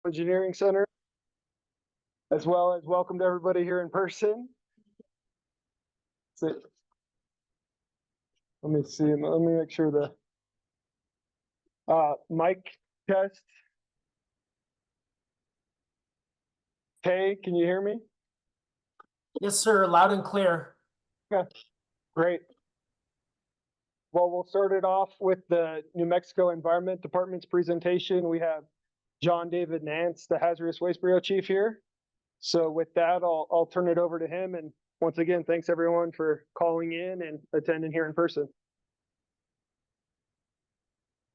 Engineering Center, as well as welcome to everybody here in person. Let me see, let me make sure the mic test. Hey, can you hear me? Yes, sir. Loud and clear. Okay, great. Well, we'll start it off with the New Mexico Environment Department's presentation. We have John David Nance, the Hazardous Waste Bureau Chief here. So with that, I'll turn it over to him. And once again, thanks everyone for calling in and attending here in person.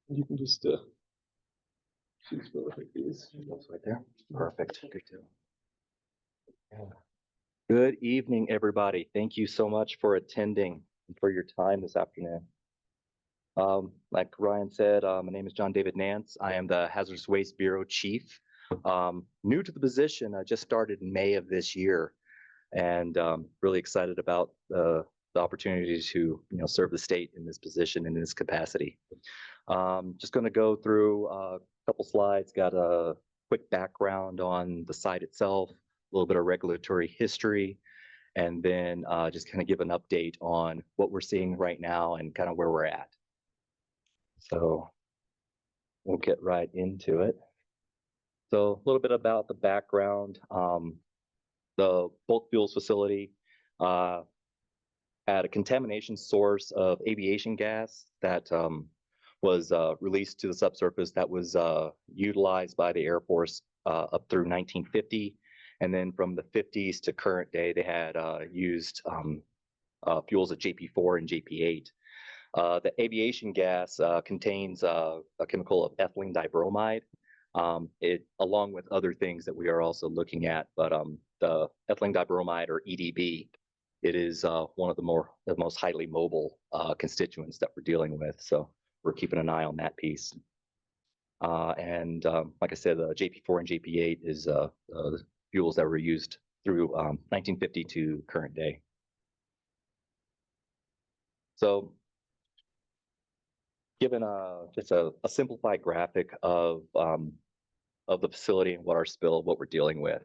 You can just choose these. Right there. Perfect. Good evening, everybody. Thank you so much for attending and for your time this afternoon. Like Ryan said, my name is John David Nance. I am the Hazardous Waste Bureau Chief. New to the position, I just started in May of this year, and really excited about the opportunity to serve the state in this position and in this capacity. Just going to go through a couple slides. Got a quick background on the site itself, a little bit of regulatory history, and then just kind of give an update on what we're seeing right now and kind of where we're at. So we'll get right into it. So a little bit about the background. The bulk fuels facility had a contamination source of aviation gas that was released to the subsurface that was utilized by the Air Force up through 1950. And then from the 50s to current day, they had used fuels at JP4 and JP8. The aviation gas contains a chemical of ethylene dibromide, along with other things that we are also looking at. But the ethylene dibromide, or EDB, it is one of the most highly mobile constituents that we're dealing with. So we're keeping an eye on that piece. And like I said, the JP4 and JP8 is the fuels that were used through 1950 to current day. So given just a simplified graphic of the facility and what we're dealing with.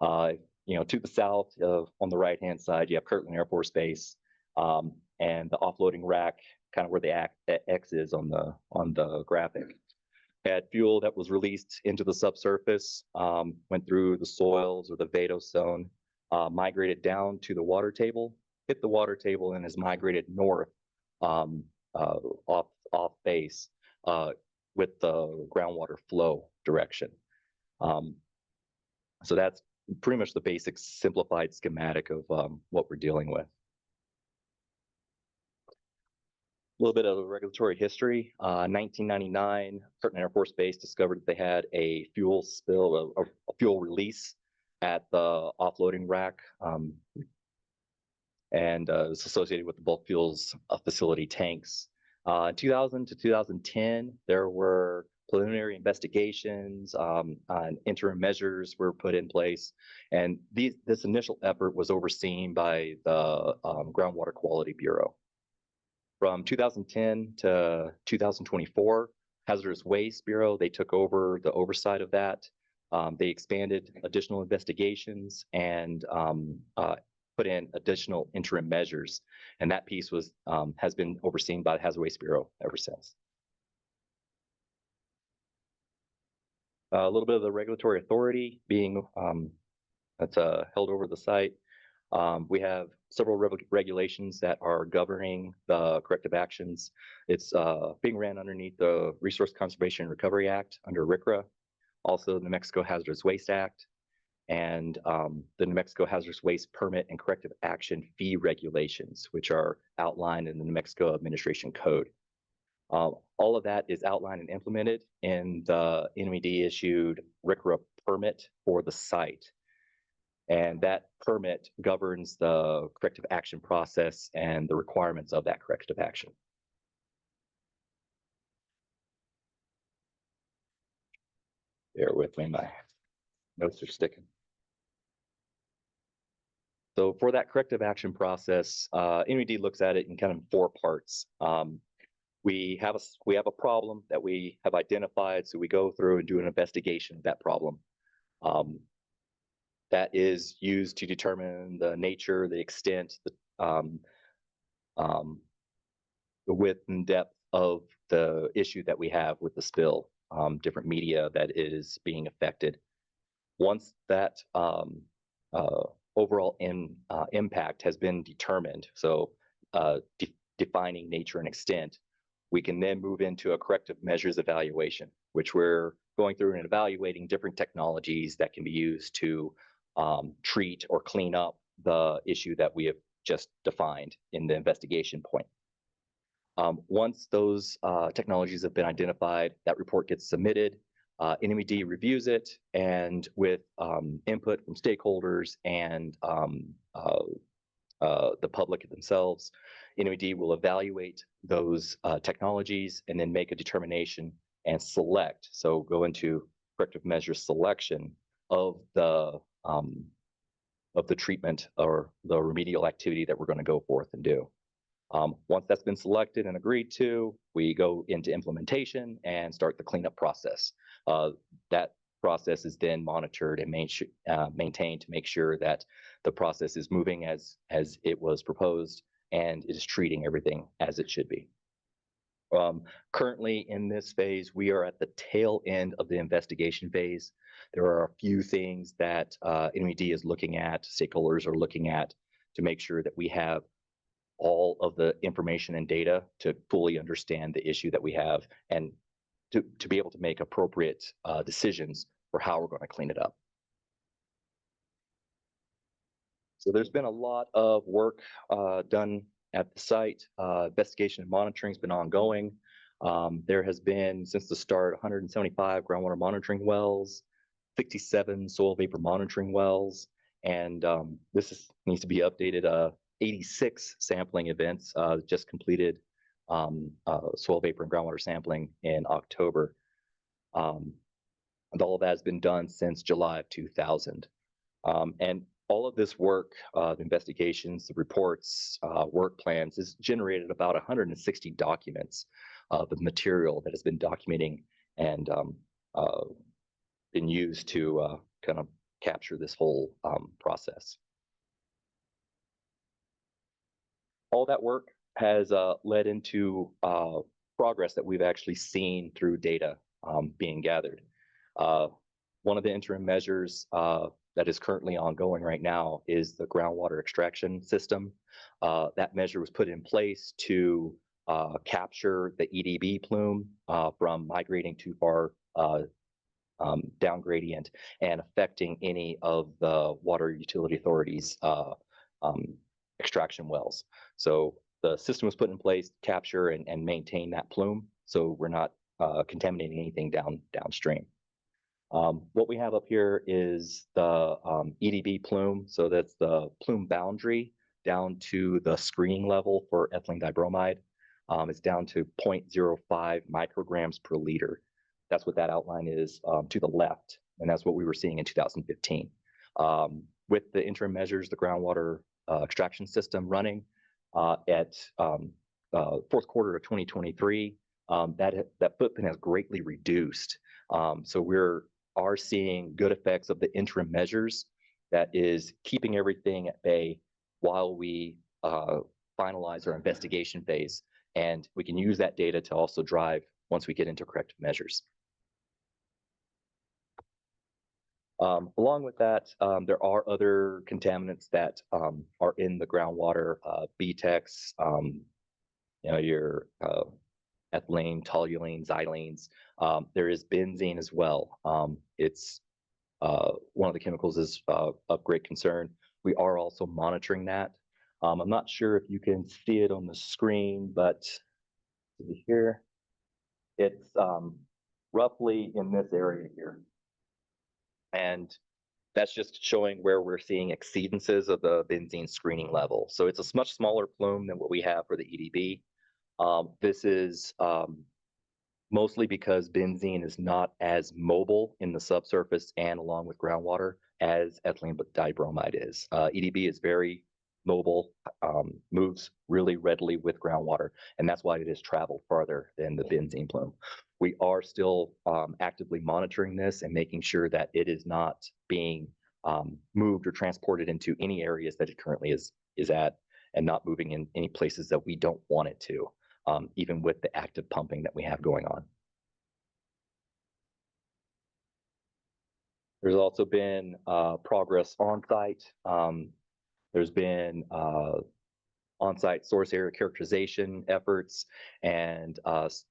To the south on the right-hand side, you have Kirtland Air Force Base, and the offloading rack, kind of where the X is on the graphic. Had fuel that was released into the subsurface, went through the soils or the vadose zone, migrated down to the water table, hit the water table, and has migrated north off base with the groundwater flow direction. So that's pretty much the basic simplified schematic of what we're dealing with. A little bit of regulatory history. 1999, Kirtland Air Force Base discovered that they had a fuel spill, a fuel release at the offloading rack, and it was associated with the bulk fuels facility tanks. 2000 to 2010, there were preliminary investigations, and interim measures were put in place, and this initial effort was overseen by the Groundwater Quality Bureau. From 2010 to 2024, Hazardous Waste Bureau, they took over the oversight of that. They expanded additional investigations and put in additional interim measures, and that piece has been overseen by the Hazardous Waste Bureau ever since. A little bit of the regulatory authority being that's held over the site. We have several regulations that are governing the corrective actions. It's being ran underneath the Resource Conservation and Recovery Act under RCRA, also the New Mexico Hazardous Waste Act, and the New Mexico Hazardous Waste Permit and Corrective Action Fee regulations, which are outlined in the New Mexico Administration Code. All of that is outlined and implemented in the NMED issued RCRA permit for the site. And that permit governs the corrective action process and the requirements of that corrective action. Bear with me, my notes are sticking. So for that corrective action process, NMED looks at it in kind of 4 parts. we have a problem that we have identified, so we go through and do an investigation of that problem. That is used to determine the nature, the extent, the width and depth of the issue that we have with the spill, different media that is being affected. Once that overall impact has been determined, so defining nature and extent, we can then move into a corrective measures evaluation, which we're going through and evaluating different technologies that can be used to treat or clean up the issue that we have just defined in the investigation point. Once those technologies have been identified, that report gets submitted. NMED reviews it, and with input from stakeholders and the public themselves, NMED will evaluate those technologies and then make a determination and select. So go into corrective measures selection of the treatment or the remedial activity that we're going to go forth and do. Once that's been selected and agreed to, we go into implementation and start the cleanup process. That process is then monitored and maintained to make sure that the process is moving as it was proposed and is treating everything as it should be. Currently in this phase, we are at the tail end of the investigation phase. There are a few things that NMED is looking at, stakeholders are looking at, to make sure that we have all of the information and data to fully understand the issue that we have and to be able to make appropriate decisions for how we're going to clean it up. So there's been a lot of work done at the site. Investigation and monitoring has been ongoing. There has been, since the start, 175 groundwater monitoring wells, 67 soil vapor monitoring wells, and needs to be updated. 86 sampling events just completed soil vapor and groundwater sampling in October. And all of that has been done since July of 2000. And all of this work, the investigations, the reports, work plans, has generated about 160 documents of the material that has been documenting and been used to kind of capture this whole process. All that work has led into progress that we've actually seen through data being gathered. One of the interim measures that is currently ongoing right now is the groundwater extraction system. That measure was put in place to capture the EDB plume from migrating too far down gradient and affecting any of the water utility authorities' extraction wells. So the system was put in place to capture and maintain that plume, so we're not contaminating anything downstream. What we have up here is the EDB plume, so that's the plume boundary down to the screening level for ethylene dibromide. It's down to 0.05 micrograms per liter. That's what that outline is to the left, and that's what we were seeing in 2015. With the interim measures, the groundwater extraction system running at fourth quarter of 2023, that footprint has greatly reduced. So we are seeing good effects of the interim measures that is keeping everything at bay while we finalize our investigation phase. And we can use that data to also drive once we get into corrective measures. Along with that, there are other contaminants that are in the groundwater, BTEX, your ethylene, toluene, xylenes. There is benzene as well. It's one of the chemicals is of great concern. We are also monitoring that. I'm not sure if you can see it on the screen, but here, it's roughly in this area here. And that's just showing where we're seeing exceedances of the benzene screening level. So it's a much smaller plume than what we have for the EDB. This is mostly because benzene is not as mobile in the subsurface and along with groundwater as ethylene dibromide is. EDB is very mobile, moves really readily with groundwater, and that's why it has traveled farther than the benzene plume. We are still actively monitoring this and making sure that it is not being moved or transported into any areas that it currently is at, and not moving in any places that we don't want it to, even with the active pumping that we have going on. There's also been progress on site. There's been on-site source area characterization efforts, and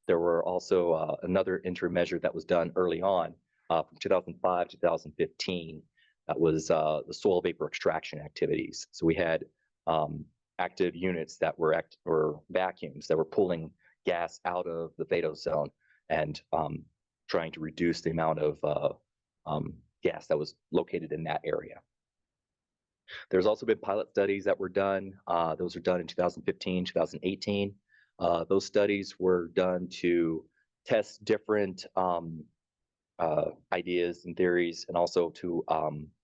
there were also another interim measure that was done early on from 2005 to 2015. That was the soil vapor extraction activities. So we had active units that were or vacuums that were pulling gas out of the vadose zone and trying to reduce the amount of gas that was located in that area. There's also been pilot studies that were done. Those were done in 2015, 2018. Those studies were done to test different ideas and theories, and also to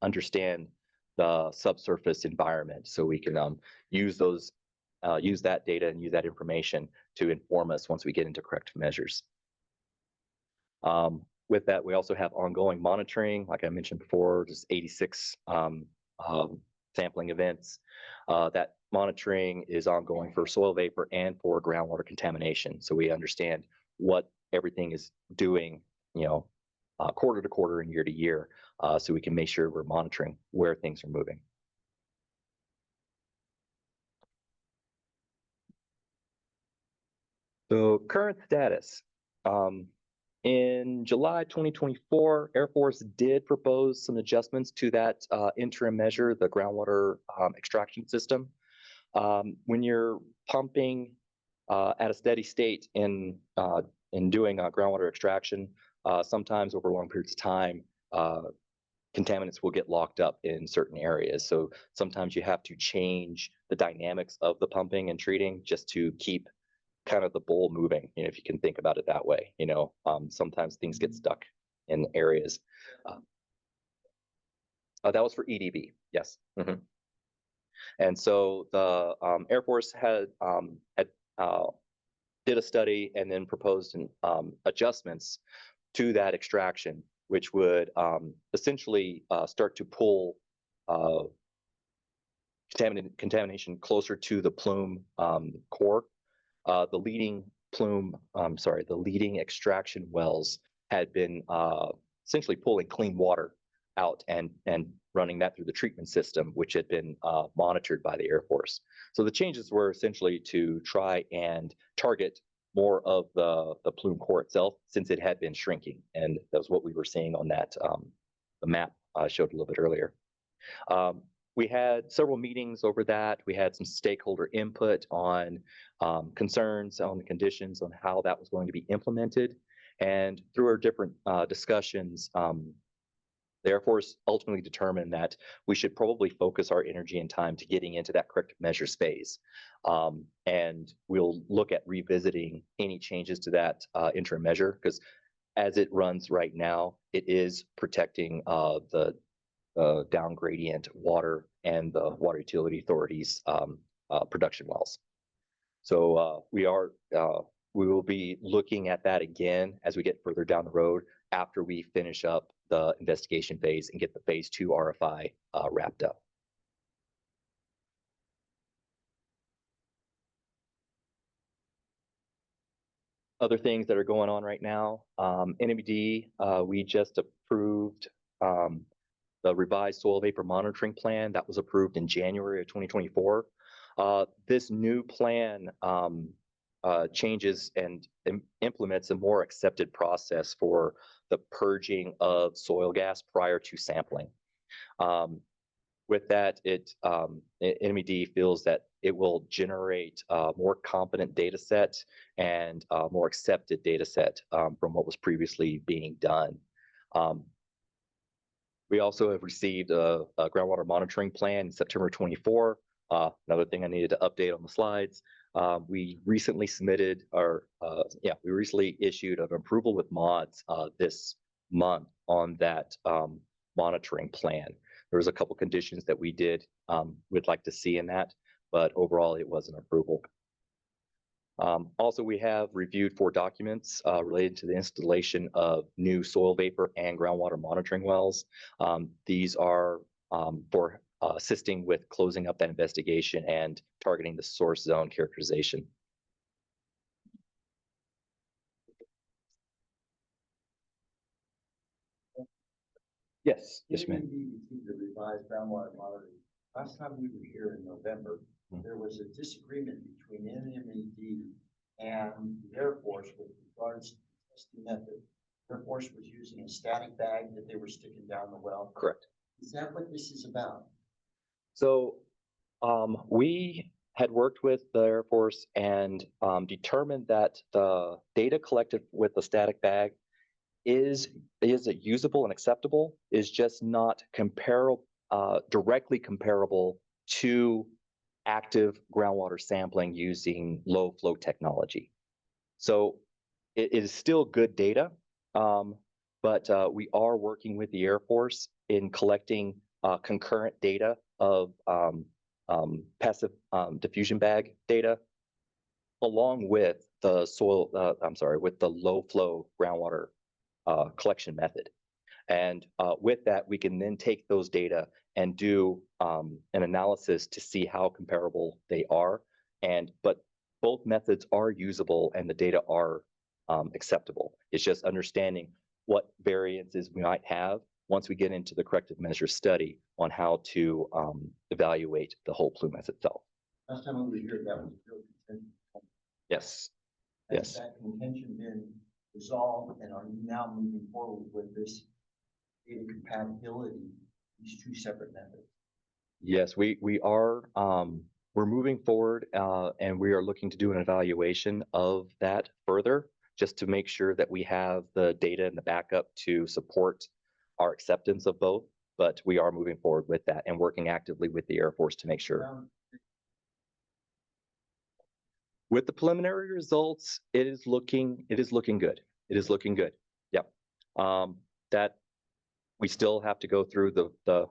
understand the subsurface environment, so we can use that data and use that information to inform us once we get into corrective measures. With that, we also have ongoing monitoring, like I mentioned before, just 86 sampling events. That monitoring is ongoing for soil vapor and for groundwater contamination. So we understand what everything is doing, quarter to quarter and year to year, so we can make sure we're monitoring where things are moving. So current status. In July 2024, Air Force did propose some adjustments to that interim measure, the groundwater extraction system. When you're pumping at a steady state in doing groundwater extraction, sometimes over long periods of time, contaminants will get locked up in certain areas. So sometimes you have to change the dynamics of the pumping and treating just to keep kind of the bowl moving, if you can think about it that way. Sometimes things get stuck in areas. That was for EDB, yes. Mm-hmm. And so the Air Force did a study and then proposed adjustments to that extraction, which would essentially start to pull contamination closer to the plume core. The leading extraction wells had been essentially pulling clean water out and running that through the treatment system, which had been monitored by the Air Force. So the changes were essentially to try and target more of the plume core itself, since it had been shrinking, and that was what we were seeing on that the map I showed a little bit earlier. We had several meetings over that. We had some stakeholder input on concerns on the conditions on how that was going to be implemented. And through our different discussions, the Air Force ultimately determined that we should probably focus our energy and time to getting into that corrective measures phase. And we'll look at revisiting any changes to that interim measure, because as it runs right now, it is protecting the down gradient water and the Water Utility Authority's production wells. So we will be looking at that again as we get further down the road, after we finish up the investigation phase and get the phase 2 RFI wrapped up. Other things that are going on right now, NMD, we just approved the revised soil vapor monitoring plan that was approved in January of 2024. This new plan changes and implements a more accepted process for the purging of soil gas prior to sampling. With that, NMD feels that it will generate a more competent data set and a more accepted data set from what was previously being done. We also have received a groundwater monitoring plan in September 24. Another thing I needed to update on the slides. We recently issued an approval with mods this month on that monitoring plan. There was a couple conditions that we'd like to see in that. but overall it was an approval. Also, we have reviewed 4 documents related to the installation of new soil vapor and groundwater monitoring wells. These are for assisting with closing up that investigation and targeting the source zone characterization. Yes, yes, ma'am. The revised groundwater monitoring. Last time we were here in November, there was a disagreement between NMED and the Air Force with regards to the testing method. Air Force was using a static bag that they were sticking down the well. Correct. Is that what this is about? So we had worked with the Air Force and determined that the data collected with the static bag is it usable and acceptable, is just not comparable, directly comparable to active groundwater sampling using low flow technology. So it is still good data, but we are working with the Air Force in collecting concurrent data of passive diffusion bag data, along with the with the low flow groundwater collection method. And with that, we can then take those data and do an analysis to see how comparable they are. But both methods are usable and the data are acceptable. It's just understanding what variances we might have once we get into the corrective measure study on how to evaluate the whole plume as itself. Last time we were here, that was real contention. Yes. Has Yes. that contention been resolved, and are you now moving forward with this data compatibility, these 2 separate methods? Yes, we are. We're moving forward, and we are looking to do an evaluation of that further, just to make sure that we have the data and the backup to support our acceptance of both. But we are moving forward with that and working actively with the Air Force to make sure. With the preliminary results, it is looking good. It is looking good. Yep. That we still have to go through the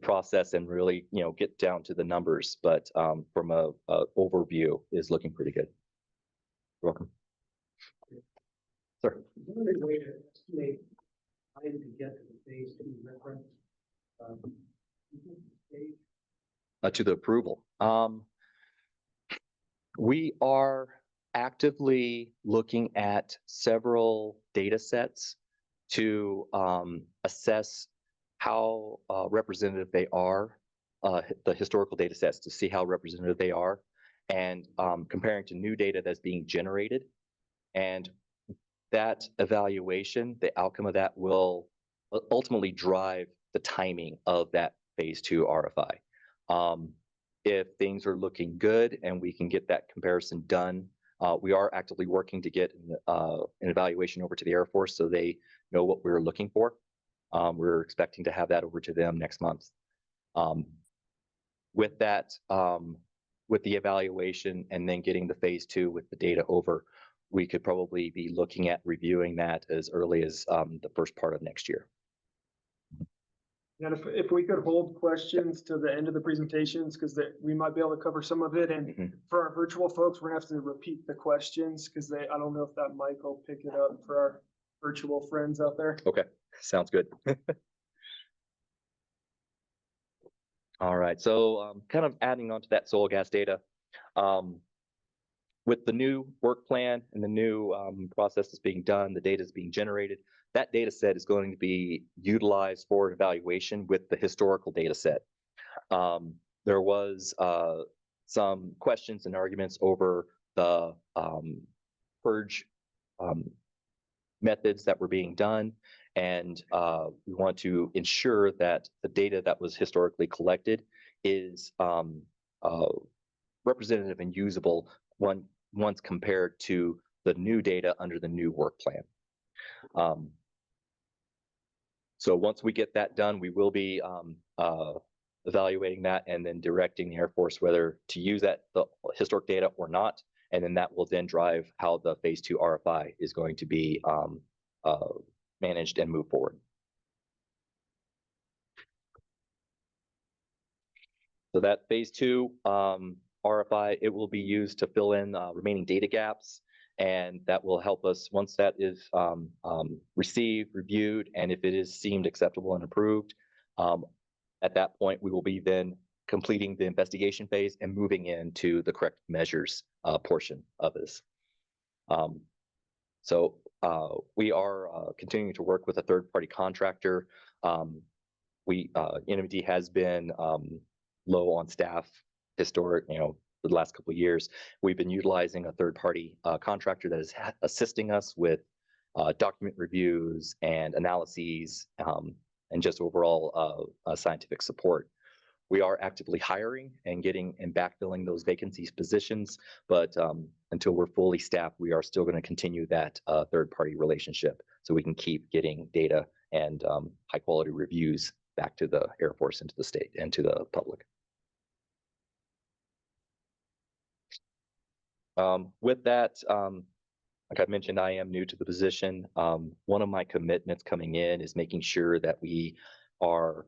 process and really, get down to the numbers, but from a overview is looking pretty good. You're welcome. Sir. Is there any way to estimate time to get to the phase 2 reference? To the approval. We are actively looking at several data sets to assess how representative they are, the historical data sets, to see how representative they are, and comparing to new data that's being generated. And that evaluation, the outcome of that will ultimately drive the timing of that phase 2 RFI. If things are looking good and we can get that comparison done, we are actively working to get an evaluation over to the Air Force so they know what we're looking for. We're expecting to have that over to them next month. With that, with the evaluation and then getting the phase 2 with the data over, we could probably be looking at reviewing that as early as the first part of next year. And if we could hold questions to the end of the presentations, because we might be able to cover some of it. And for our virtual folks, we're gonna have to repeat the questions because I don't know if that mic will pick it up for our virtual friends out there. Okay, sounds good. All right, so kind of adding on to that soil gas data. With the new work plan and the new process that's being done, the data is being generated. That data set is going to be utilized for evaluation with the historical data set. There was some questions and arguments over the purge methods that were being done, and we want to ensure that the data that was historically collected is representative and usable once compared to the new data under the new work plan. So once we get that done, we will be evaluating that and then directing the Air Force whether to use the historic data or not. And then that will then drive how the phase 2 RFI is going to be managed and move forward. So that phase 2 RFI, it will be used to fill in remaining data gaps. And that will help us once that is received, reviewed, and if it is deemed acceptable and approved, at that point, we will be then completing the investigation phase and moving into the correct measures portion of this. So we are continuing to work with a third-party contractor. NMD has been low on staff for the last couple of years. We've been utilizing a third-party contractor that is assisting us with document reviews and analyses and just overall scientific support. We are actively hiring and backfilling those vacancies positions, but until we're fully staffed, we are still going to continue that third-party relationship so we can keep getting data and high-quality reviews back to the Air Force and to the state and to the public. With that, like I mentioned, I am new to the position. One of my commitments coming in is making sure that we are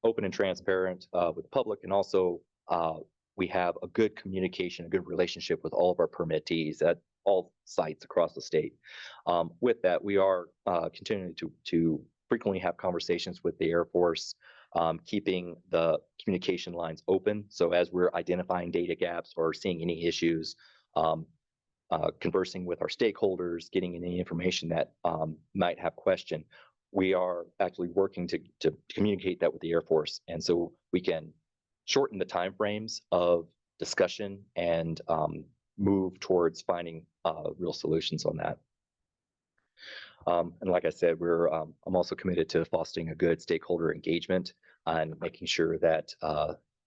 open and transparent with the public, and also we have a good communication, a good relationship with all of our permittees at all sites across the state. With that, we are continuing to frequently have conversations with the Air Force, keeping the communication lines open. So as we're identifying data gaps or seeing any issues, conversing with our stakeholders, getting any information that might have question, we are actually working to communicate that with the Air Force. And so we can shorten the timeframes of discussion and move towards finding real solutions on that. And like I said, I'm also committed to fostering a good stakeholder engagement and making sure that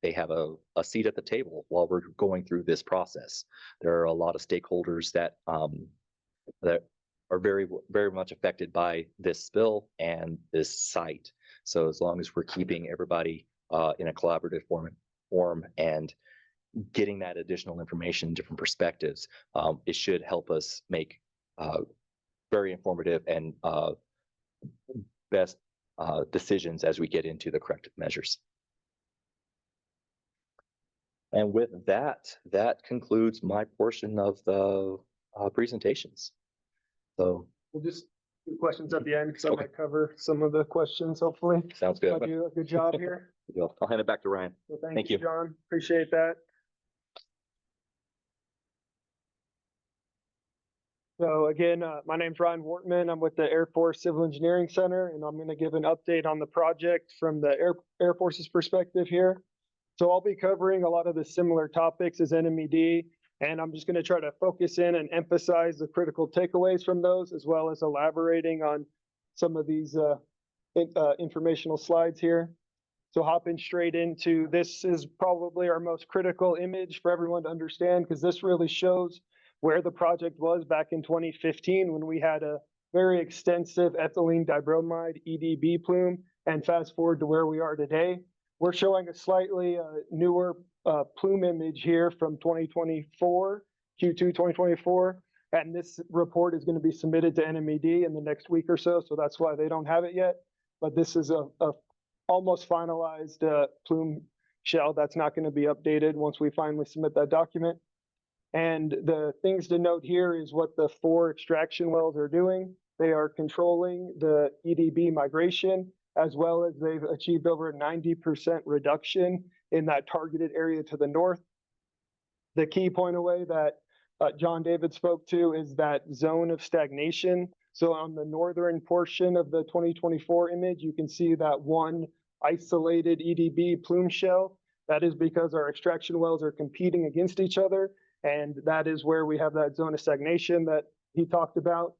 they have a seat at the table while we're going through this process. There are a lot of stakeholders that are very, very much affected by this spill and this site. So as long as we're keeping everybody in a collaborative form and getting that additional information, different perspectives, it should help us make very informative and best decisions as we get into the corrective measures. And with that, that concludes my portion of the presentations. So We'll just do questions at the end because I Okay. might cover some of the questions, hopefully. sounds good. I do a good job here. I'll hand it back to Ryan. So Thank thank you. you, John. Appreciate that. So again, my name's Ryan Wortman. I'm with the Air Force Civil Engineering Center, and I'm going to give an update on the project from the Air Force's perspective here. So I'll be covering a lot of the similar topics as NMED, and I'm just going to try to focus in and emphasize the critical takeaways from those, as well as elaborating on some of these informational slides here. So hopping straight into, this is probably our most critical image for everyone to understand, because this really shows where the project was back in 2015 when we had a very extensive ethylene dibromide EDB plume, and fast forward to where we are today. We're showing a slightly newer plume image here from 2024, Q2 2024, and this report is going to be submitted to NMED in the next week or so, so that's why they don't have it yet. But this is a almost finalized plume shell that's not going to be updated once we finally submit that document. And the things to note here is what the 4 extraction wells are doing. They are controlling the EDB migration, as well as they've achieved over a 90% reduction in that targeted area to the north. The key point away that John David spoke to is that zone of stagnation. So on the northern portion of the 2024 image, you can see that one isolated EDB plume shell. That is because our extraction wells are competing against each other, and that is where we have that zone of stagnation that he talked about.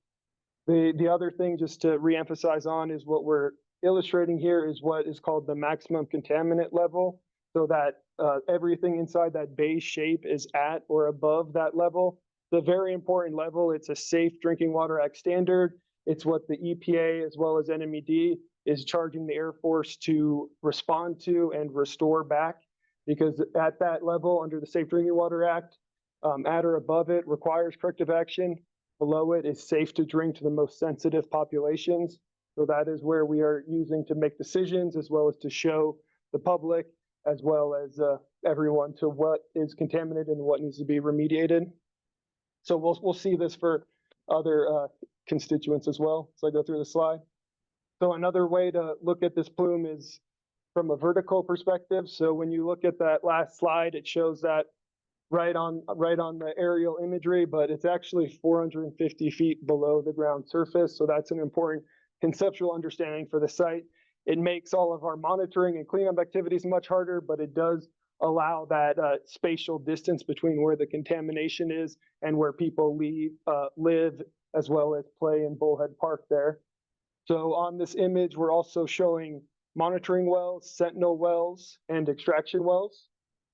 The other thing, just to reemphasize on, is what we're illustrating here is what is called the maximum contaminant level, so that everything inside that base shape is at or above that level. The very important level, it's a Safe Drinking Water Act standard. It's what the EPA as well as NMED is charging the Air Force to respond to and restore back, because at that level under the Safe Drinking Water Act, at or above it requires corrective action. Below it is safe to drink to the most sensitive populations. So that is where we are using to make decisions, as well as to show the public as well as everyone to what is contaminated and what needs to be remediated. So we'll see this for other constituents as well. So I go through the slide. So another way to look at this plume is from a vertical perspective. So when you look at that last slide, it shows that right on the aerial imagery, but it's actually 450 feet below the ground surface. So that's an important conceptual understanding for the site. It makes all of our monitoring and cleanup activities much harder, but it does allow that spatial distance between where the contamination is and where people live, as well as play in Bullhead Park there. So on this image, we're also showing monitoring wells, sentinel wells, and extraction wells.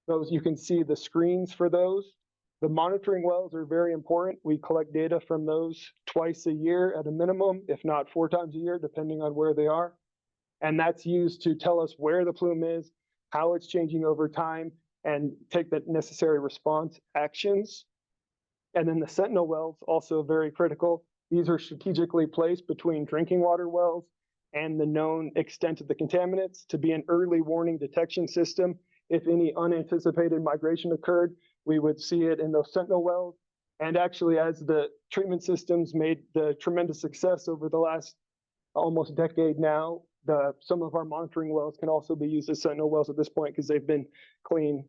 Those, you can see the screens for those. The monitoring wells are very important. We collect data from those twice a year at a minimum, if not 4 times a year, depending on where they are. And that's used to tell us where the plume is, how it's changing over time, and take the necessary response actions. And then the sentinel wells, also very critical. These are strategically placed between drinking water wells and the known extent of the contaminants to be an early warning detection system. If any unanticipated migration occurred, we would see it in those sentinel wells. And actually, as the treatment systems made the tremendous success over the last almost decade now, some of our monitoring wells can also be used as sentinel wells at this point because they've been clean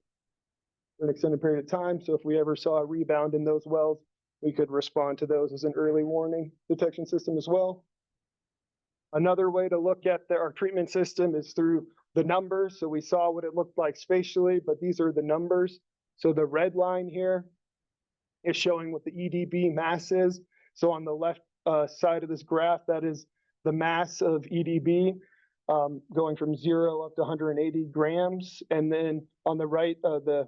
for an extended period of time. So if we ever saw a rebound in those wells, we could respond to those as an early warning detection system as well. Another way to look at our treatment system is through the numbers. So we saw what it looked like spatially, but these are the numbers. So the red line here is showing what the EDB mass is. So on the left side of this graph, that is the mass of EDB going from 0 up to 180 grams. And then on the right, the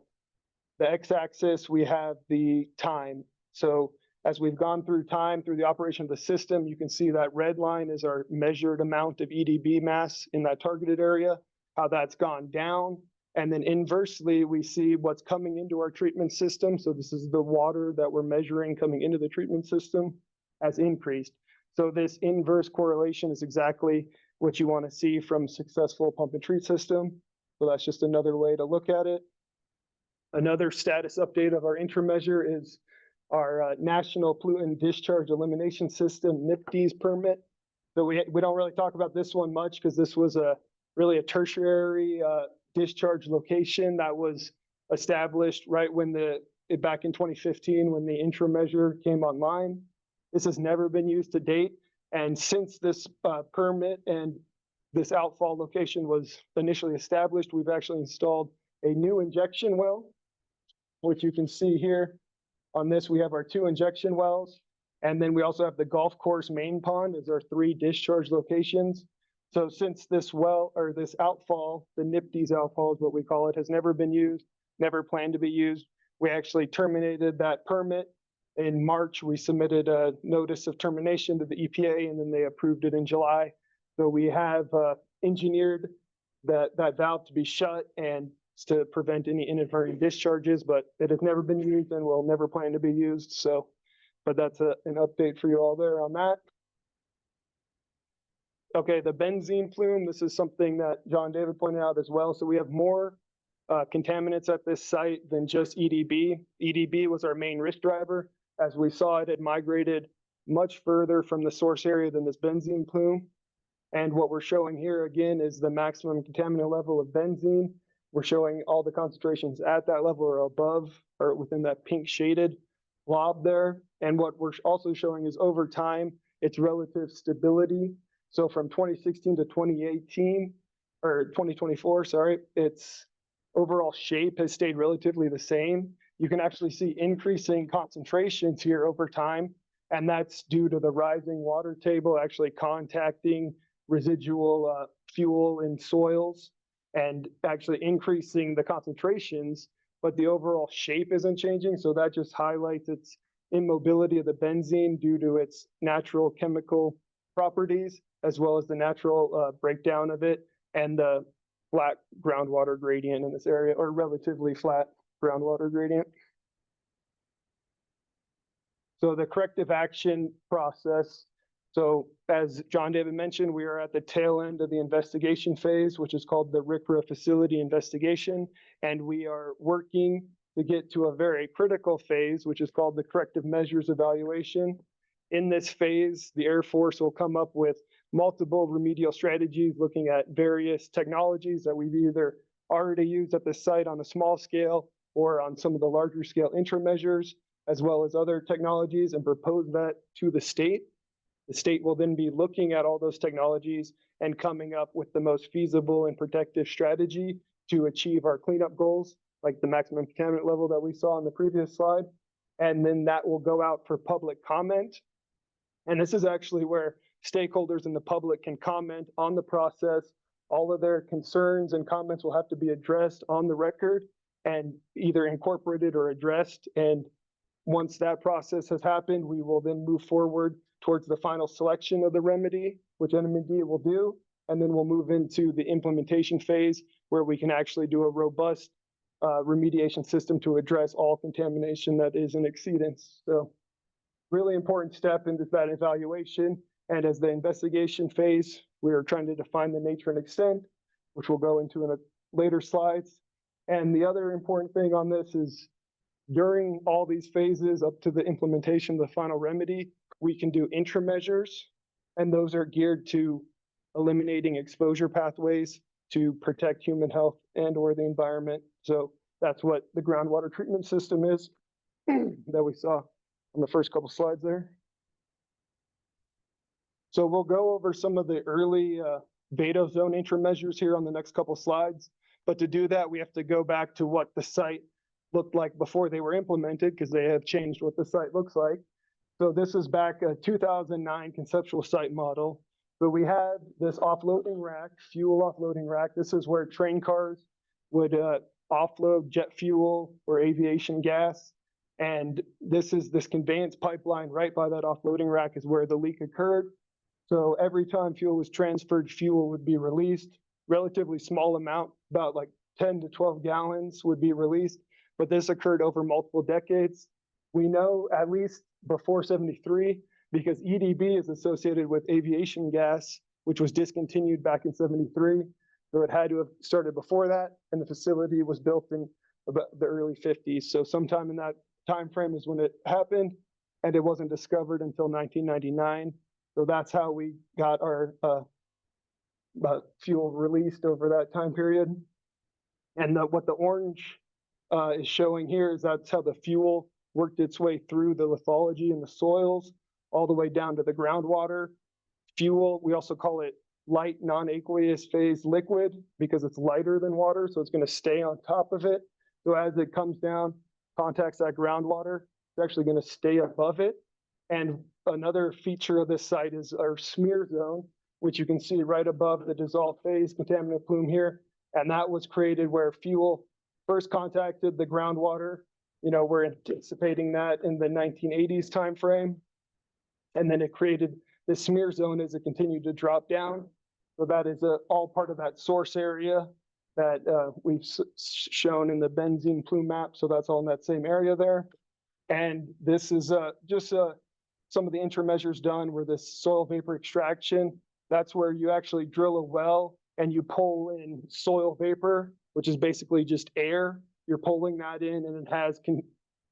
x-axis, we have the time. So as we've gone through time, through the operation of the system, you can see that red line is our measured amount of EDB mass in that targeted area, how that's gone down. And then inversely, we see what's coming into our treatment system. So this is the water that we're measuring coming into the treatment system has increased. So this inverse correlation is exactly what you want to see from successful pump and treat system. So that's just another way to look at it. Another status update of our intermeasure is our National Pollutant Discharge Elimination System, NIPD's permit. So we don't really talk about this one much because this was really a tertiary discharge location that was established right when back in 2015 when the intermeasure came online. This has never been used to date. And since this permit and this outfall location was initially established, we've actually installed a new injection well, which you can see here. On this, we have our 2 injection wells, and then we also have the golf course main pond as our 3 discharge locations. So since this well, or this outfall, the NIPD's outfall is what we call it, has never been used, never planned to be used, we actually terminated that permit. In March, we submitted a notice of termination to the EPA, and then they approved it in July. So we have engineered that valve to be shut and to prevent any inadvertent discharges, but it has never been used and will never plan to be used. So, but that's an update for you all there on that. Okay, the benzene plume, this is something that John David pointed out as well. So we have more contaminants at this site than just EDB. EDB was our main risk driver. As we saw, it had migrated much further from the source area than this benzene plume. And what we're showing here again is the maximum contaminant level of benzene. We're showing all the concentrations at that level or above or within that pink shaded blob there. And what we're also showing is over time, its relative stability. So from 2016 to 2018, or 2024, sorry, its overall shape has stayed relatively the same. You can actually see increasing concentrations here over time. And that's due to the rising water table actually contacting residual fuel in soils and actually increasing the concentrations, but the overall shape isn't changing. So that just highlights its immobility of the benzene due to its natural chemical properties, as well as the natural breakdown of it and the flat groundwater gradient in this area, or relatively flat groundwater gradient. So the corrective action process So as John David mentioned, we are at the tail end of the investigation phase, which is called the RCRA facility investigation. And we are working to get to a very critical phase, which is called the corrective measures evaluation. In this phase, the Air Force will come up with multiple remedial strategies looking at various technologies that we've either already used at the site on a small scale or on some of the larger scale interim measures, as well as other technologies, and propose that to the state. The state will then be looking at all those technologies and coming up with the most feasible and protective strategy to achieve our cleanup goals, like the maximum contaminant level that we saw on the previous slide. And then that will go out for public comment. And this is actually where stakeholders in the public can comment on the process. All of their concerns and comments will have to be addressed on the record and either incorporated or addressed. And once that process has happened, we will then move forward towards the final selection of the remedy, which NMD will do. And then we'll move into the implementation phase where we can actually do a robust remediation system to address all contamination that is an exceedance. So really important step into that evaluation. And as the investigation phase, we are trying to define the nature and extent, which we'll go into in a later slides. And the other important thing on this is during all these phases up to the implementation of the final remedy, we can do interim measures, and those are geared to eliminating exposure pathways to protect human health and or the environment. So that's what the groundwater treatment system is that we saw on the first couple slides there. So we'll go over some of the early beta zone interim measures here on the next couple slides. But to do that, we have to go back to what the site looked like before they were implemented, because they have changed what the site looks like. So this is back a 2009 conceptual site model. But we had this offloading rack, fuel offloading rack. This is where train cars would offload jet fuel or aviation gas. And this conveyance pipeline right by that offloading rack is where the leak occurred. So every time fuel was transferred, fuel would be released. Relatively small amount, about like 10 to 12 gallons would be released. But this occurred over multiple decades. We know at least before 73, because EDB is associated with aviation gas, which was discontinued back in 73. So it had to have started before that, and the facility was built in about the early 50s. So sometime in that time frame is when it happened, and it wasn't discovered until 1999. So that's how we got our fuel released over that time period. And what the orange is showing here is that's how the fuel worked its way through the lithology in the soils, all the way down to the groundwater. Fuel, we also call it light non-aqueous phase liquid because it's lighter than water, so it's going to stay on top of it. So as it comes down, contacts that groundwater, it's actually going to stay above it. And another feature of this site is our smear zone, which you can see right above the dissolved phase contaminant plume here. And that was created where fuel first contacted the groundwater. You know, we're anticipating that in the 1980s timeframe. And then it created the smear zone as it continued to drop down. So that is all part of that source area that we've shown in the benzene plume map. So that's all in that same area there. And this is just some of the interim measures done where this soil vapor extraction, that's where you actually drill a well and you pull in soil vapor, which is basically just air. You're pulling that in and it has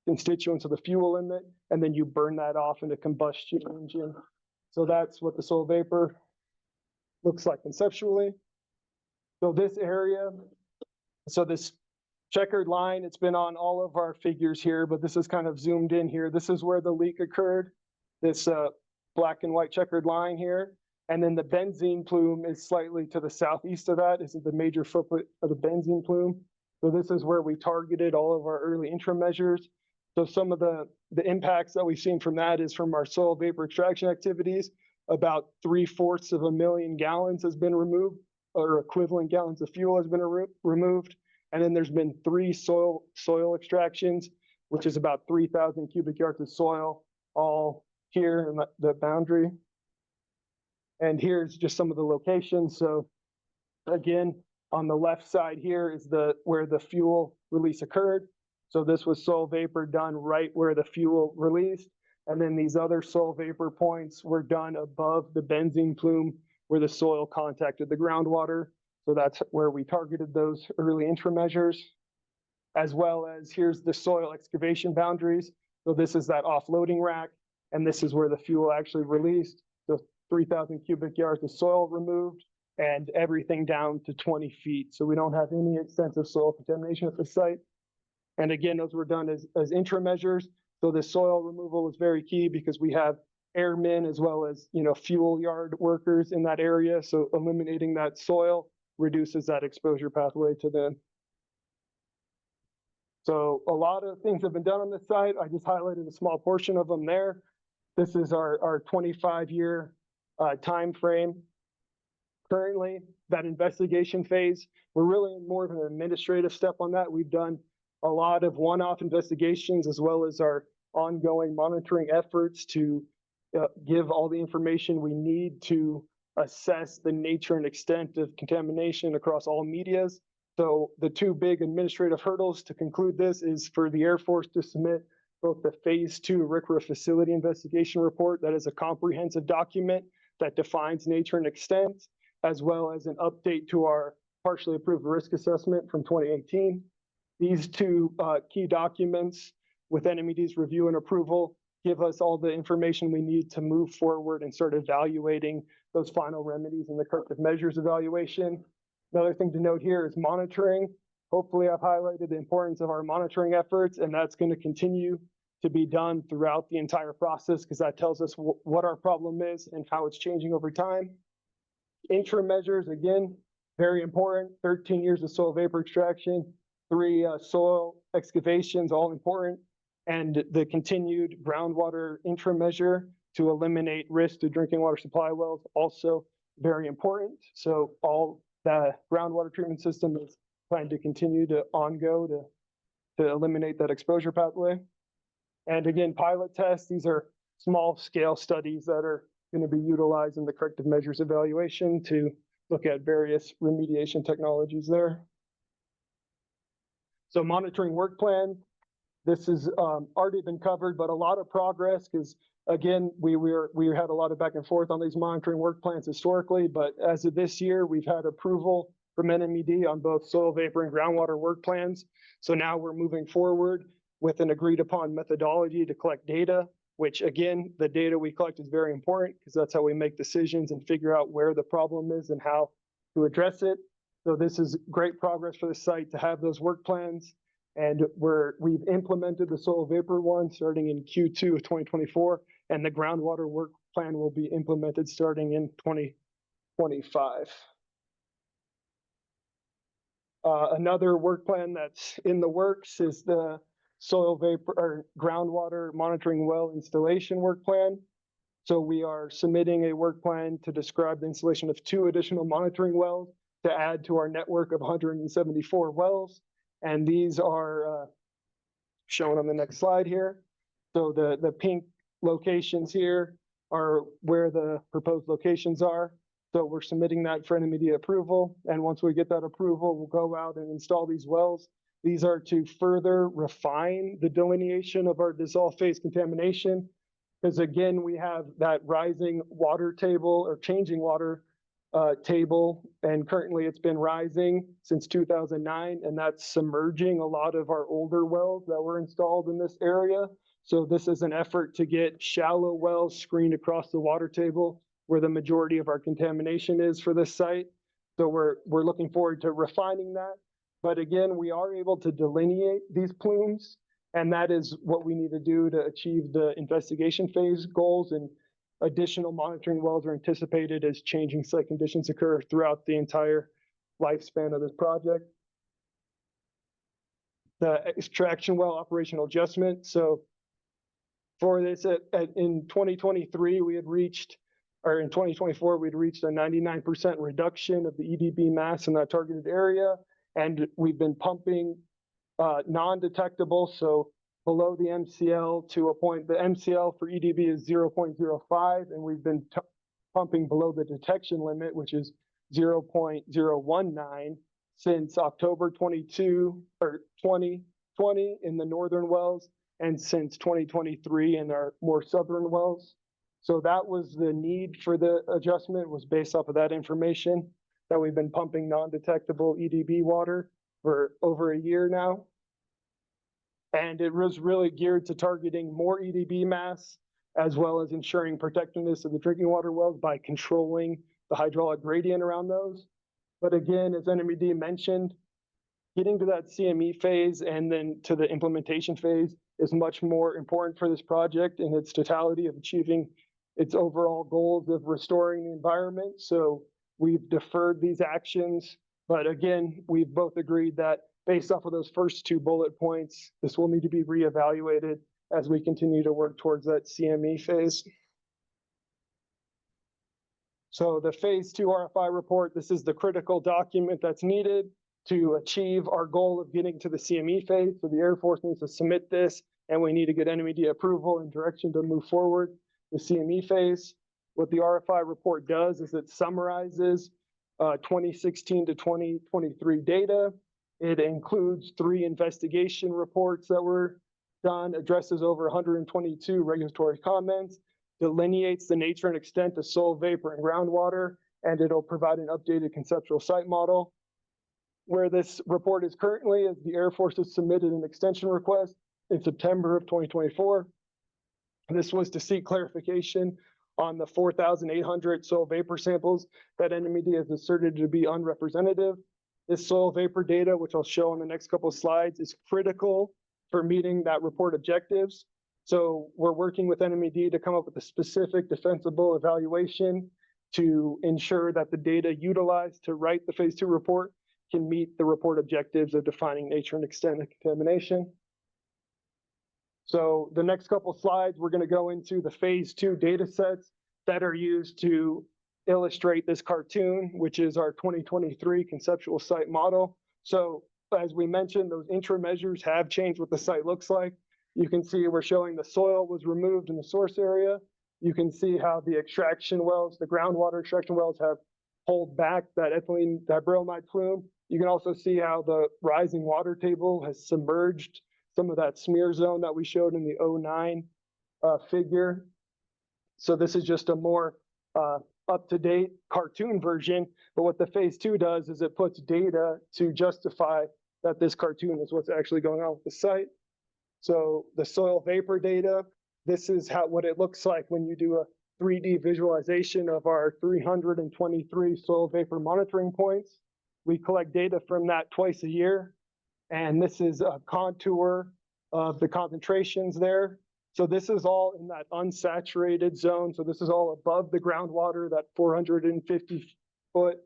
constituents of the fuel in it, and then you burn that off in a combustion engine. So that's what the soil vapor looks like conceptually. So this area, so this checkered line, it's been on all of our figures here, but this is kind of zoomed in here. This is where the leak occurred, this black and white checkered line here. And then the benzene plume is slightly to the southeast of that. This is the major footprint of the benzene plume. So this is where we targeted all of our early interim measures. So some of the impacts that we've seen from that is from our soil vapor extraction activities. About 3/4 of a million gallons has been removed, or equivalent gallons of fuel has been removed. And then there's been 3 soil extractions, which is about 3,000 cubic yards of soil, all here in the boundary. And here's just some of the locations. So again, on the left side here is where the fuel release occurred. So this was soil vapor done right where the fuel released. And then these other soil vapor points were done above the benzene plume where the soil contacted the groundwater. So that's where we targeted those early intrameasures, as well as here's the soil excavation boundaries. So this is that offloading rack, and this is where the fuel actually released. So 3,000 cubic yards of soil removed and everything down to 20 feet. So we don't have any extensive soil contamination at the site. And again, those were done as intrameasures. So the soil removal is very key because we have airmen as well as, fuel yard workers in that area. So eliminating that soil reduces that exposure pathway to them. So a lot of things have been done on this site. I just highlighted a small portion of them there. This is our 25-year time frame. Currently, that investigation phase, we're really in more of an administrative step on that. We've done a lot of one-off investigations as well as our ongoing monitoring efforts to give all the information we need to assess the nature and extent of contamination across all medias. So the two big administrative hurdles to conclude this is for the Air Force to submit both the Phase 2 RCRA facility investigation report, that is a comprehensive document that defines nature and extent, as well as an update to our partially approved risk assessment from 2018. These two key documents with NMED's review and approval give us all the information we need to move forward and start evaluating those final remedies in the corrective measures evaluation. Another thing to note here is monitoring. Hopefully I've highlighted the importance of our monitoring efforts, and that's going to continue to be done throughout the entire process because that tells us what our problem is and how it's changing over time. Intrameasures, again, very important. 13 years of soil vapor extraction, 3 soil excavations, all important. And the continued groundwater intrameasure to eliminate risk to drinking water supply wells, also very important. So all the groundwater treatment system is planned to continue to to eliminate that exposure pathway. And again, pilot tests, these are small scale studies that are going to be utilized in the corrective measures evaluation to look at various remediation technologies there. So monitoring work plan, this has already been covered, but a lot of progress because again, we had a lot of back and forth on these monitoring work plans historically, but as of this year, we've had approval from NMED on both soil vapor and groundwater work plans. So now we're moving forward with an agreed upon methodology to collect data, which again, the data we collect is very important because that's how we make decisions and figure out where the problem is and how to address it. So this is great progress for the site to have those work plans. And we've implemented the soil vapor one starting in Q2 of 2024, and the groundwater work plan will be implemented starting in 2025. Another work plan that's in the works is the soil vapor or groundwater monitoring well installation work plan. So we are submitting a work plan to describe the installation of 2 additional monitoring wells to add to our network of 174 wells. And these are shown on the next slide here. So the pink locations here are where the proposed locations are. So we're submitting that for immediate approval. And once we get that approval, we'll go out and install these wells. These are to further refine the delineation of our dissolved phase contamination. Because again, we have that rising water table or changing water table, and currently it's been rising since 2009, and that's submerging a lot of our older wells that were installed in this area. So this is an effort to get shallow wells screened across the water table where the majority of our contamination is for this site. So we're looking forward to refining that. But again, we are able to delineate these plumes, and that is what we need to do to achieve the investigation phase goals. And additional monitoring wells are anticipated as changing site conditions occur throughout the entire lifespan of this project. The extraction well operational adjustment. So for this, in 2023, we had reached, or in 2024, we'd reached a 99% reduction of the EDB mass in that targeted area. And we've been pumping non-detectable, so below the MCL to a point, the MCL for EDB is 0.05, and we've been pumping below the detection limit, which is 0.019 since October 2020 in the northern wells, and since 2023 in our more southern wells. So that was the need for the adjustment, was based off of that information, that we've been pumping non-detectable EDB water for over a year now. And it was really geared to targeting more EDB mass, as well as ensuring protectiveness of the drinking water wells by controlling the hydraulic gradient around those. But again, as NMED mentioned, getting to that CME phase and then to the implementation phase is much more important for this project in its totality of achieving its overall goals of restoring the environment. So we've deferred these actions, but again, we've both agreed that based off of those first two bullet points, this will need to be reevaluated as we continue to work towards that CME phase. So the phase 2 RFI report, this is the critical document that's needed to achieve our goal of getting to the CME phase. So the Air Force needs to submit this, and we need to get NMED approval and direction to move forward the CME phase. What the RFI report does is it summarizes 2016 to 2023 data. It includes 3 investigation reports that were done, addresses over 122 regulatory comments, delineates the nature and extent of soil vapor and groundwater, and it'll provide an updated conceptual site model. Where this report is currently is the Air Force has submitted an extension request in September of 2024. This was to seek clarification on the 4,800 soil vapor samples that NMED has asserted to be unrepresentative. This soil vapor data, which I'll show on the next couple of slides, is critical for meeting that report objectives. So we're working with NMED to come up with a specific defensible evaluation to ensure that the data utilized to write the phase 2 report can meet the report objectives of defining nature and extent of contamination. So the next couple slides, we're going to go into the phase 2 data sets that are used to illustrate this cartoon, which is our 2023 conceptual site model. So as we mentioned, those intra measures have changed what the site looks like. You can see we're showing the soil was removed in the source area. You can see how the extraction wells, the groundwater extraction wells, have pulled back that ethylene dibromide plume. You can also see how the rising water table has submerged some of that smear zone that we showed in the 09 figure. So this is just a more up-to-date cartoon version, but what the phase 2 does is it puts data to justify that this cartoon is what's actually going on with the site. So the soil vapor data, this is what it looks like when you do a 3D visualization of our 323 soil vapor monitoring points. We collect data from that twice a year, and this is a contour of the concentrations there. So this is all in that unsaturated zone. So this is all above the groundwater, that 450-foot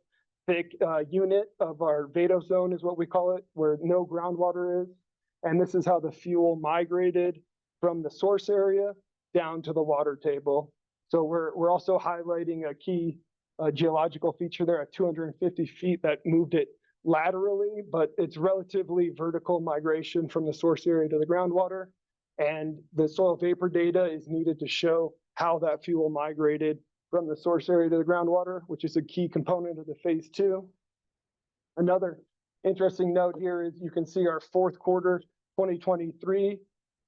thick unit of our Vado zone is what we call it, where no groundwater is. And this is how the fuel migrated from the source area down to the water table. So we're also highlighting a key geological feature there at 250 feet that moved it laterally, but it's relatively vertical migration from the source area to the groundwater. And the soil vapor data is needed to show how that fuel migrated from the source area to the groundwater, which is a key component of the phase 2. Another interesting note here is you can see our fourth quarter 2023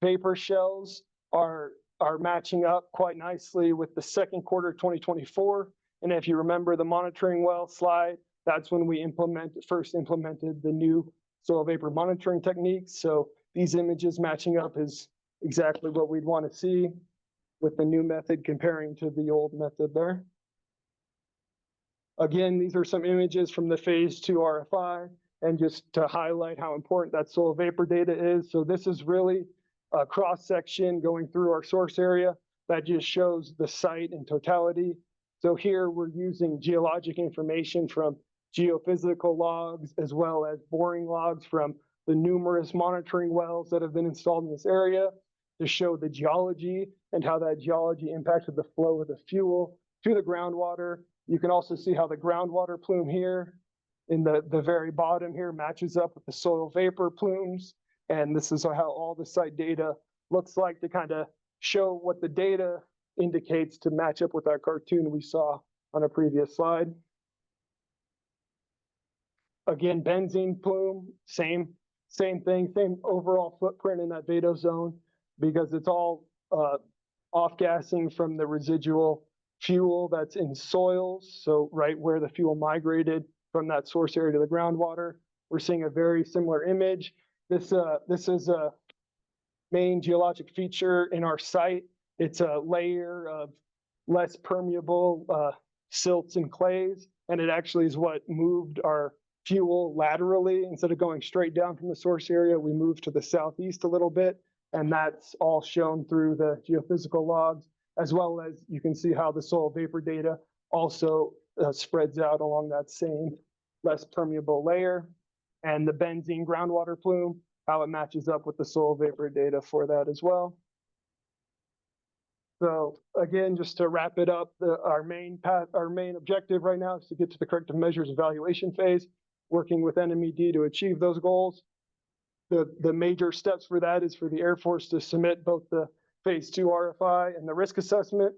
vapor shells are matching up quite nicely with the second quarter 2024. And if you remember the monitoring well slide, that's when we first implemented the new soil vapor monitoring techniques. So these images matching up is exactly what we'd want to see with the new method comparing to the old method there. Again, these are some images from the phase 2 RFI, and just to highlight how important that soil vapor data is. So this is really a cross section going through our source area that just shows the site in totality. So here we're using geologic information from geophysical logs, as well as boring logs from the numerous monitoring wells that have been installed in this area to show the geology and how that geology impacted the flow of the fuel to the groundwater. You can also see how the groundwater plume here in the very bottom here matches up with the soil vapor plumes. And this is how all the site data looks like to kind of show what the data indicates to match up with that cartoon we saw on a previous slide. Again, benzene plume, same thing, same overall footprint in that Vado zone. because it's all off-gassing from the residual fuel that's in soils. So right where the fuel migrated from that source area to the groundwater, we're seeing a very similar image. This is a main geologic feature in our site. It's a layer of less permeable silts and clays, and it actually is what moved our fuel laterally. Instead of going straight down from the source area, we moved to the southeast a little bit, and that's all shown through the geophysical logs, as well as you can see how the soil vapor data also spreads out along that same less permeable layer, and the benzene groundwater plume, how it matches up with the soil vapor data for that as well. So again, just to wrap it up, our main objective right now is to get to the corrective measures evaluation phase, working with NMED to achieve those goals. The major steps for that is for the Air Force to submit both the phase 2 RFI and the risk assessment.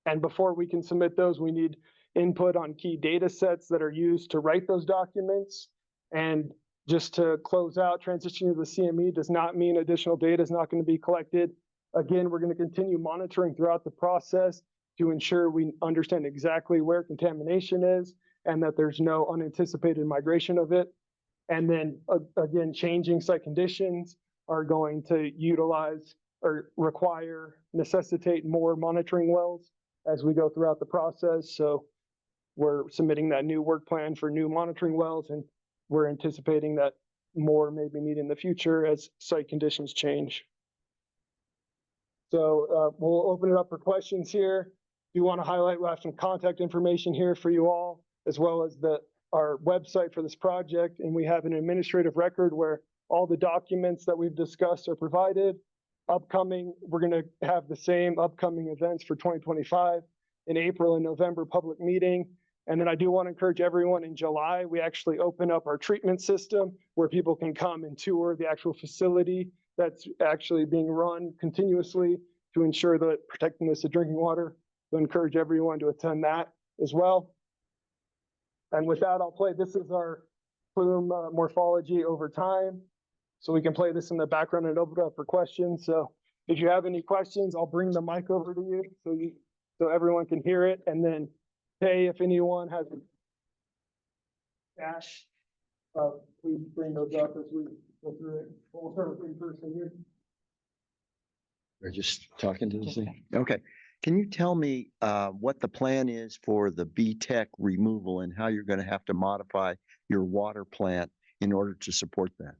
And before we can submit those, we need input on key data sets that are used to write those documents. And just to close out, transitioning to the CME does not mean additional data is not going to be collected. Again, we're going to continue monitoring throughout the process to ensure we understand exactly where contamination is and that there's no unanticipated migration of it. And then again, changing site conditions are going to utilize or necessitate more monitoring wells as we go throughout the process. So we're submitting that new work plan for new monitoring wells, and we're anticipating that more may be needed in the future as site conditions change. So we'll open it up for questions here. You want to highlight, we'll have some contact information here for you all, as well as our website for this project. And we have an administrative record where all the documents that we've discussed are provided. Upcoming, we're going to have the same upcoming events for 2025 in April and November public meeting. And then I do want to encourage everyone in July, we actually open up our treatment system where people can come and tour the actual facility that's actually being run continuously to ensure that protecting this drinking water. So encourage everyone to attend that as well. And with that, I'll play, this is our plume morphology over time. So we can play this in the background and open it up for questions. So if you have any questions, I'll bring the mic over to you so everyone can hear it. And then, hey, if anyone has a dash, please bring those up as we go through it. We'll start with in person here. We're just talking to the thing. Okay. Can you tell me what the plan is for the BTEC removal and how you're going to have to modify your water plant in order to support that?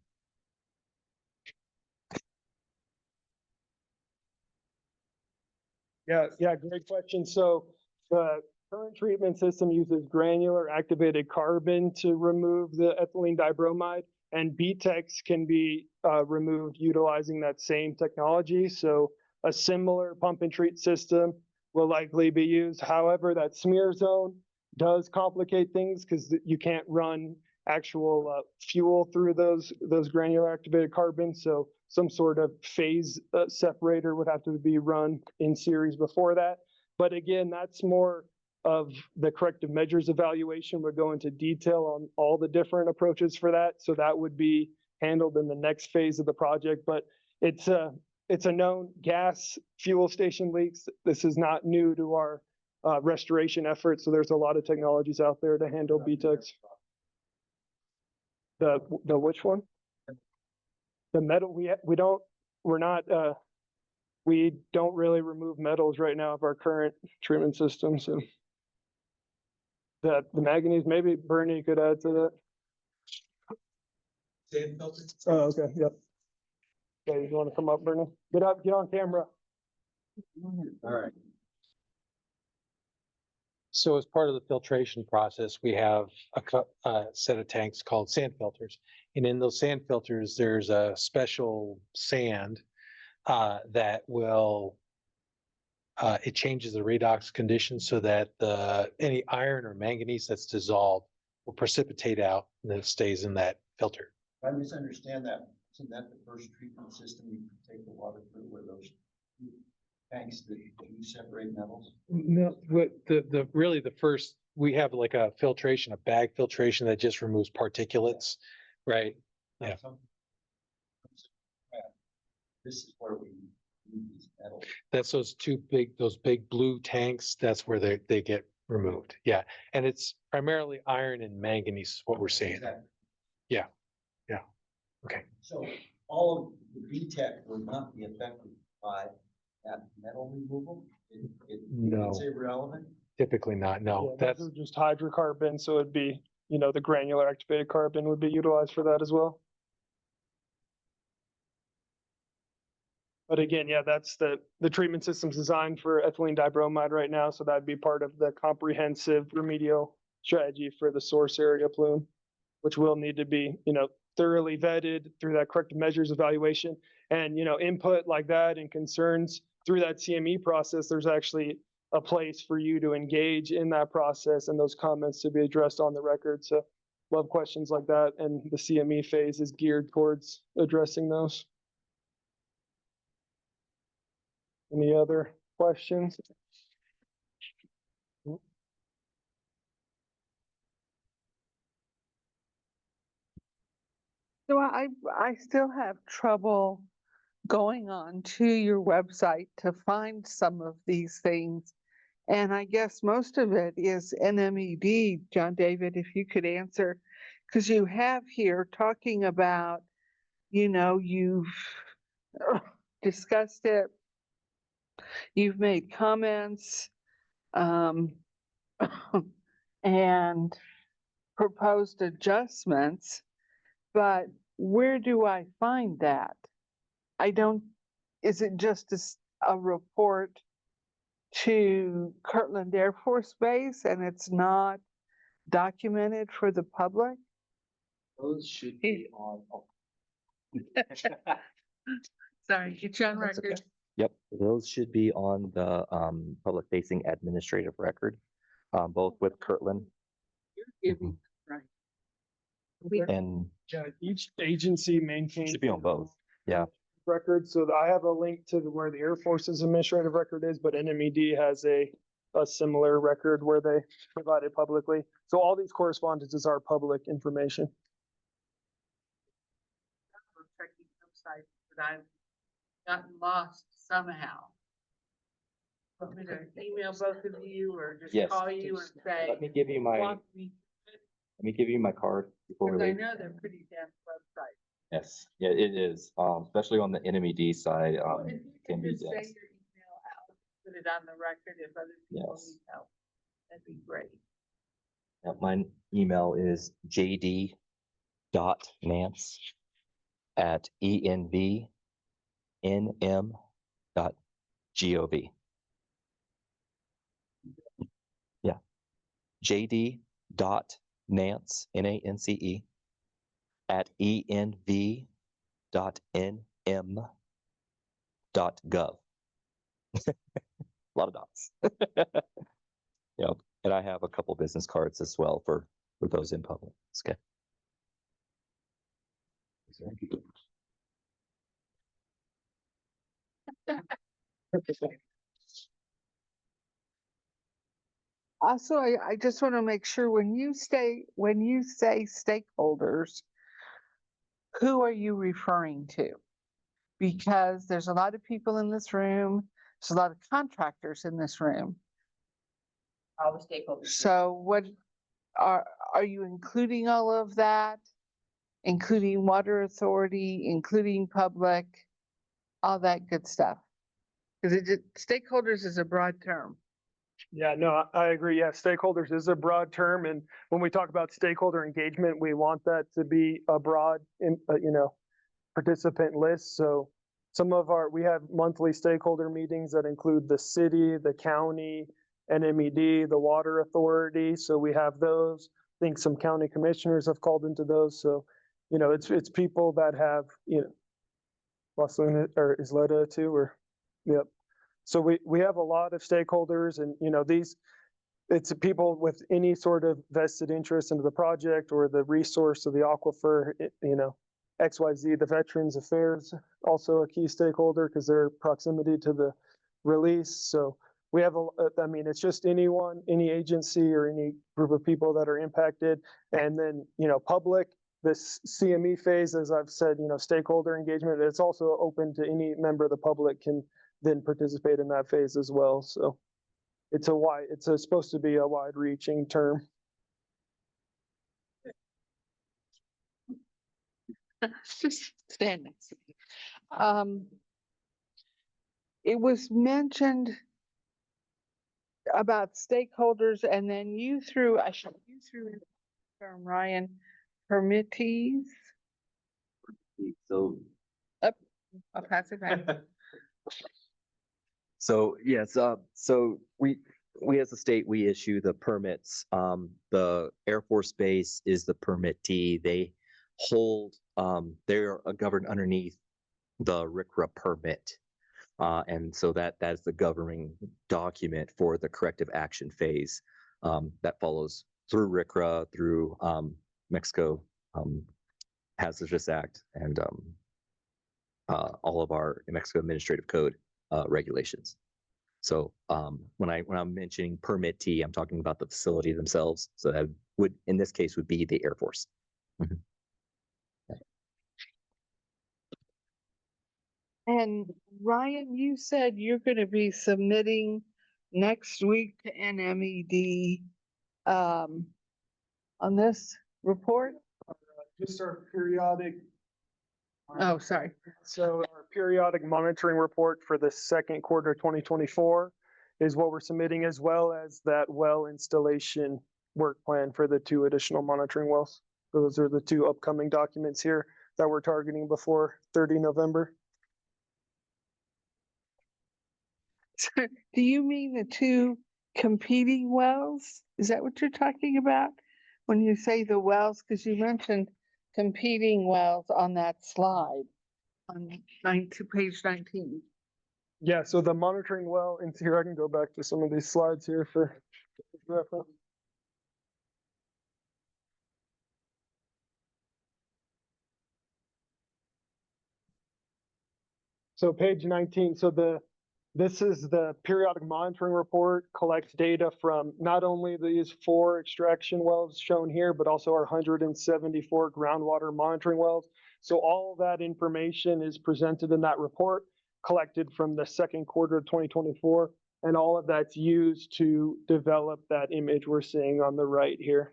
Yeah, great question. So the current treatment system uses granular activated carbon to remove the ethylene dibromide, and BTECs can be removed utilizing that same technology. So a similar pump and treat system will likely be used. However, that smear zone does complicate things because you can't run actual fuel through those granular activated carbons. So some sort of phase separator would have to be run in series before that. But again, that's more of the corrective measures evaluation. We'll go into detail on all the different approaches for that. So that would be handled in the next phase of the project. But it's a known gas fuel station leaks. This is not new to our restoration efforts. So there's a lot of technologies out there to handle BTECs. The which one? The metal, we don't really remove metals right now of our current treatment system. So the manganese, maybe Bernie could add to that. Sand filters? Oh, okay, yep. Okay, you want to come up, Bernie? Get on camera. All right. So as part of the filtration process, we have a set of tanks called sand filters. And in those sand filters, there's a special sand that will, it changes the redox conditions so that any iron or manganese that's dissolved will precipitate out and then it stays in that filter. I misunderstand that. Isn't that the first treatment system you take the water through where those tanks that you separate metals? No, what really the first, we have like a filtration, a bag filtration that just removes particulates, right? Yeah. this is where we need these metals. That's those big blue tanks, that's where they get removed. Yeah, and it's primarily iron and manganese is what we're seeing. Exactly. Okay. So all of the B-Tech will not be affected by that metal removal? No. It's irrelevant? Typically not, no. Yeah, That's, those are just hydrocarbon, so it'd be, the granular activated carbon would be utilized for that as well. But again, yeah, that's the treatment system's designed for ethylene dibromide right now, so that'd be part of the comprehensive remedial strategy for the source area plume, which will need to be, thoroughly vetted through that corrective measures evaluation. And, input like that and concerns through that CME process, there's actually a place for you to engage in that process and those comments to be addressed on the record. So love questions like that. And the CME phase is geared towards addressing those. Any other questions? So I still have trouble going on to your website to find some of these things. And I guess most of it is NMED, John David, if you could answer, because you have here talking about, you've discussed it, you've made comments, and proposed adjustments, but where do I find that? Is it just a report to Kirtland Air Force Base and it's not documented for the public? Those should be on. Sorry, get you on That's okay. record. Yep, those should be on the public facing administrative record, both with Kirtland You're giving, right. and Yeah, each agency maintains. should be on both. Yeah. Record, so I have a link to where the Air Force's administrative record is, but NMED has a similar record where they provide it publicly. So all these correspondences are public information. I'm checking websites, but I've gotten lost somehow. Want me to email both of you or just Yes. call you and say, Let me give you my walk me? card before we Because I leave. know they're pretty dense websites. Yes, yeah, it is, especially on the NMED side, Well, if you can could be just say dense. your email out, put it on the record if other people Yes. need help, that'd be great. Yeah, my email is jd.nance@envnm.gov. Yeah, jd.nance, Nance, @env.nm.gov. A lot of dots. Yep, and I have a couple business cards as well for those in public. It's okay. Also, I just want to make sure when you say stakeholders, who are you referring to? Because there's a lot of people in this room, there's a lot of contractors in this room. All the stakeholders. So what are you including all of that? Including water authority, including public, all that good stuff? Because stakeholders is a broad term. Yeah, no, I agree. Yeah, stakeholders is a broad term. And when we talk about stakeholder engagement, we want that to be a broad, participant list. So we have monthly stakeholder meetings that include the city, the county, NMED, the water authority. So we have those. I think some county commissioners have called into those. So, it's people that have, or is Leda too, or, yep. So we have a lot of stakeholders and, it's people with any sort of vested interest into the project or the resource of the aquifer, XYZ, the Veterans Affairs, also a key stakeholder because their proximity to the release. So we have, it's just anyone, any agency or any group of people that are impacted. And then, public, this CME phase, as I've said, stakeholder engagement, it's also open to any member of the public can then participate in that phase as well. So it's supposed to be a wide reaching term. Just stand next to me. It was mentioned about stakeholders, and then you threw in the term, Ryan, permittees. So I'll pass it back. So yes, so we as a state, we issue the permits. The Air Force Base is the permittee. They hold, they're governed underneath the RCRA permit. And so that's the governing document for the corrective action phase that follows through RCRA, through Mexico Hazardous Act, and all of our New Mexico Administrative Code regulations. So when I'm mentioning permittee, I'm talking about the facility themselves. So that would, in this case, would be the Air Force. Mhm. And Ryan, you said you're going to be submitting next week to NMED on this report? Just our periodic. Oh, sorry. So our periodic monitoring report for the second quarter 2024 is what we're submitting, as well as that well installation work plan for the 2 additional monitoring wells. Those are the 2 upcoming documents here that we're targeting before 30 November. Do you mean the 2 competing wells? Is that what you're talking about when you say the wells? Because you mentioned competing wells on that slide on page 19. Yeah, so the monitoring well, and here I can go back to some of these slides here for reference. So page 19, this is the periodic monitoring report, collects data from not only these 4 extraction wells shown here, but also our 174 groundwater monitoring wells. So all of that information is presented in that report, collected from the second quarter of 2024, and all of that's used to develop that image we're seeing on the right here.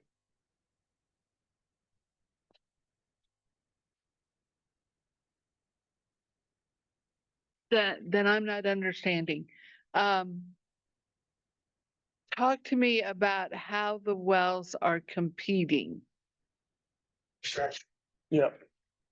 That I'm not understanding. Talk to me about how the wells are competing. Yeah.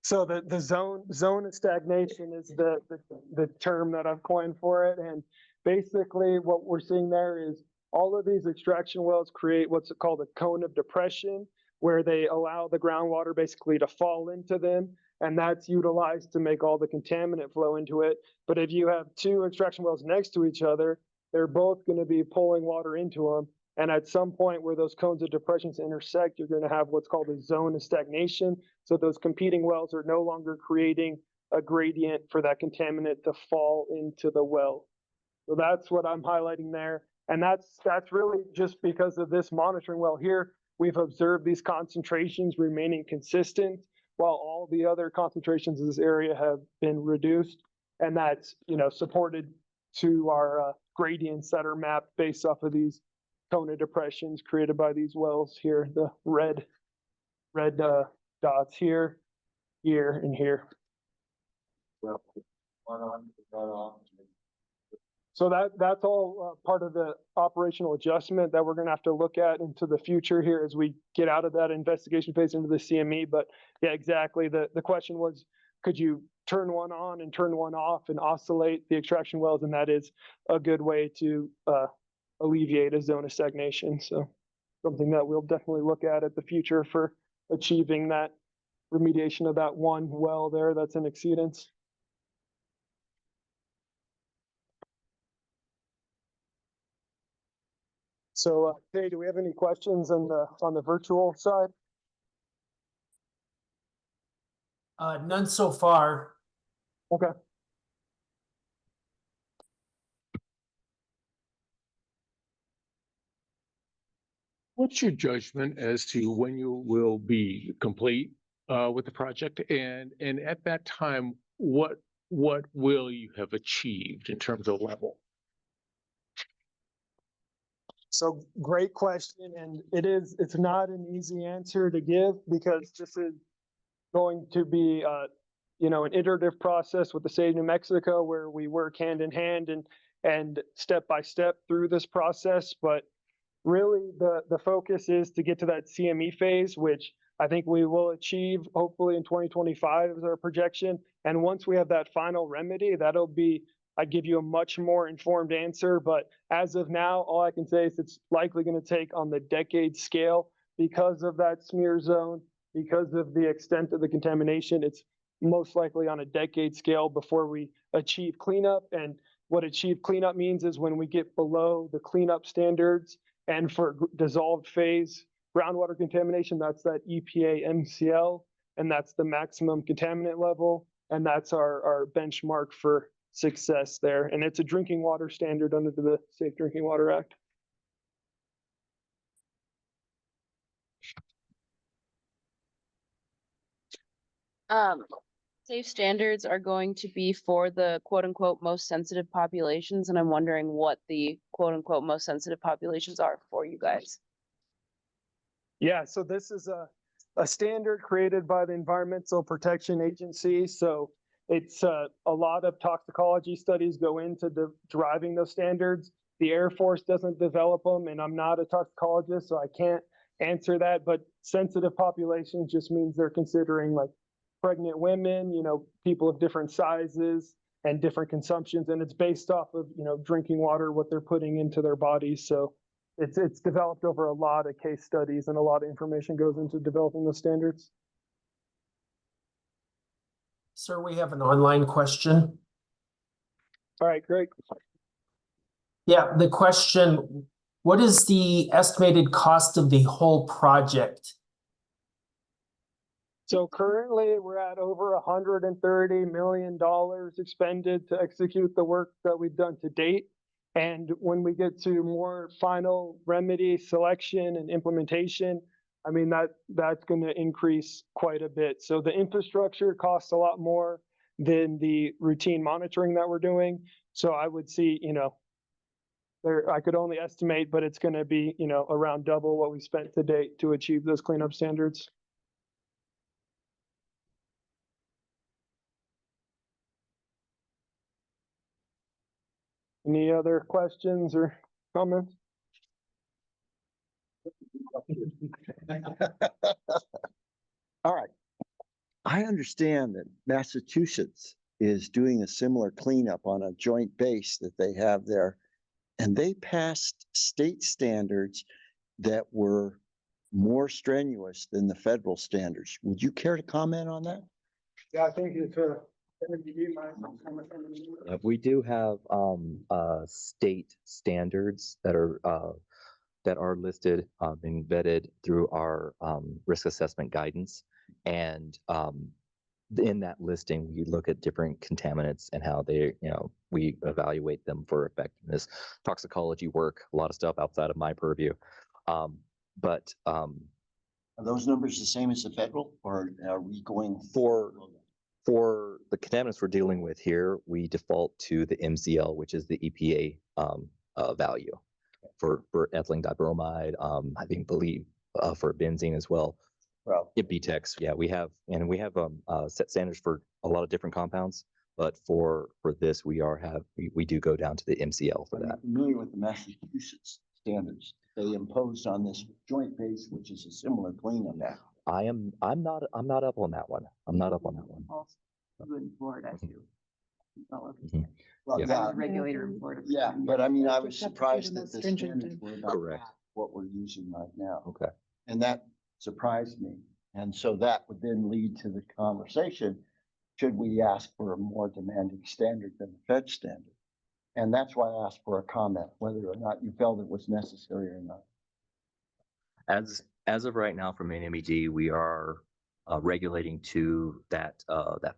So the zone of stagnation is the term that I've coined for it. And basically what we're seeing there is all of these extraction wells create what's called a cone of depression, where they allow the groundwater basically to fall into them. And that's utilized to make all the contaminant flow into it. But if you have 2 extraction wells next to each other, they're both going to be pulling water into them. And at some point where those cones of depressions intersect, you're going to have what's called a zone of stagnation. So those competing wells are no longer creating a gradient for that contaminant to fall into the well. So that's what I'm highlighting there. And that's really just because of this monitoring well here. We've observed these concentrations remaining consistent while all the other concentrations in this area have been reduced. And that's, supported to our gradients that are mapped based off of these cone of depressions created by these wells here, the red dots here, here, and here. So that's all part of the operational adjustment that we're going to have to look at into the future here as we get out of that investigation phase into the CME. But yeah, exactly. The question was, could you turn one on and turn one off and oscillate the extraction wells? And that is a good way to alleviate a zone of stagnation. So something that we'll definitely look at the future for achieving that remediation of that one well there that's in exceedance. So, Kay, do we have any questions on the virtual side? None so far. Okay. What's your judgment as to when you will be complete with the project? And at that time, what will you have achieved in terms of level? So great question, and it's not an easy answer to give because this is going to be, an iterative process with the state of New Mexico where we work hand in hand and step by step through this process. But really the focus is to get to that CME phase, which I think we will achieve hopefully in 2025 is our projection. And once we have that final remedy, I give you a much more informed answer. But as of now, all I can say is it's likely going to take on the decade scale because of that smear zone, because of the extent of the contamination. It's most likely on a decade scale before we achieve cleanup. And what achieve cleanup means is when we get below the cleanup standards. And for dissolved phase groundwater contamination, that's that EPA MCL, and that's the maximum contaminant level. And that's our benchmark for success there. And it's a drinking water standard under the Safe Drinking Water Act. Safe standards are going to be for the quote unquote most sensitive populations, and I'm wondering what the quote unquote most sensitive populations are for you guys. Yeah, so this is a standard created by the Environmental Protection Agency. So it's a lot of toxicology studies go into driving those standards. The Air Force doesn't develop them, and I'm not a toxicologist, so I can't answer that. But sensitive populations just means they're considering like pregnant women, people of different sizes and different consumptions. And it's based off of, drinking water, what they're putting into their bodies. So it's developed over a lot of case studies and a lot of information goes into developing those standards. Sir, we have an online question. All right, great. Yeah, the question, what is the estimated cost of the whole project? So currently we're at over $130 million expended to execute the work that we've done to date. And when we get to more final remedy selection and implementation, I mean, that's going to increase quite a bit. So the infrastructure costs a lot more than the routine monitoring that we're doing. So I would see, I could only estimate, but it's going to be, around double what we spent to date to achieve those cleanup standards. Any other questions or comments? All right. I understand that Massachusetts is doing a similar cleanup on a joint base that they have there. And they passed state standards that were more strenuous than the federal standards. Would you care to comment on that? Yeah, I think it's We do have state standards that are listed and vetted through our risk assessment guidance. And in that listing, we look at different contaminants and how they, we evaluate them for effectiveness, toxicology work, a lot of stuff outside of my purview. Are those numbers the same as the federal, or are we going for the contaminants we're dealing with here, we default to the MCL, which is the EPA value for ethylene dibromide. I believe for benzene as well. Well, BTEX, yeah, we have set standards for a lot of different compounds, but for this we do go down to the MCL for that. I'm familiar with the Massachusetts standards they imposed on this joint base, which is a similar cleanup now. I'm not up on that one. I'm not up on that one. In Florida too. Well, Yeah. yeah, Regulator in Florida. yeah, but I mean, I was Just have to be surprised the that most the stringent standards and- were about Correct. half what we're using right now. Okay. And that surprised me. And so that would then lead to the conversation, should we ask for a more demanding standard than the Fed standard? And that's why I asked for a comment, whether or not you felt it was necessary or not. As of right now, for main MED, we are regulating to that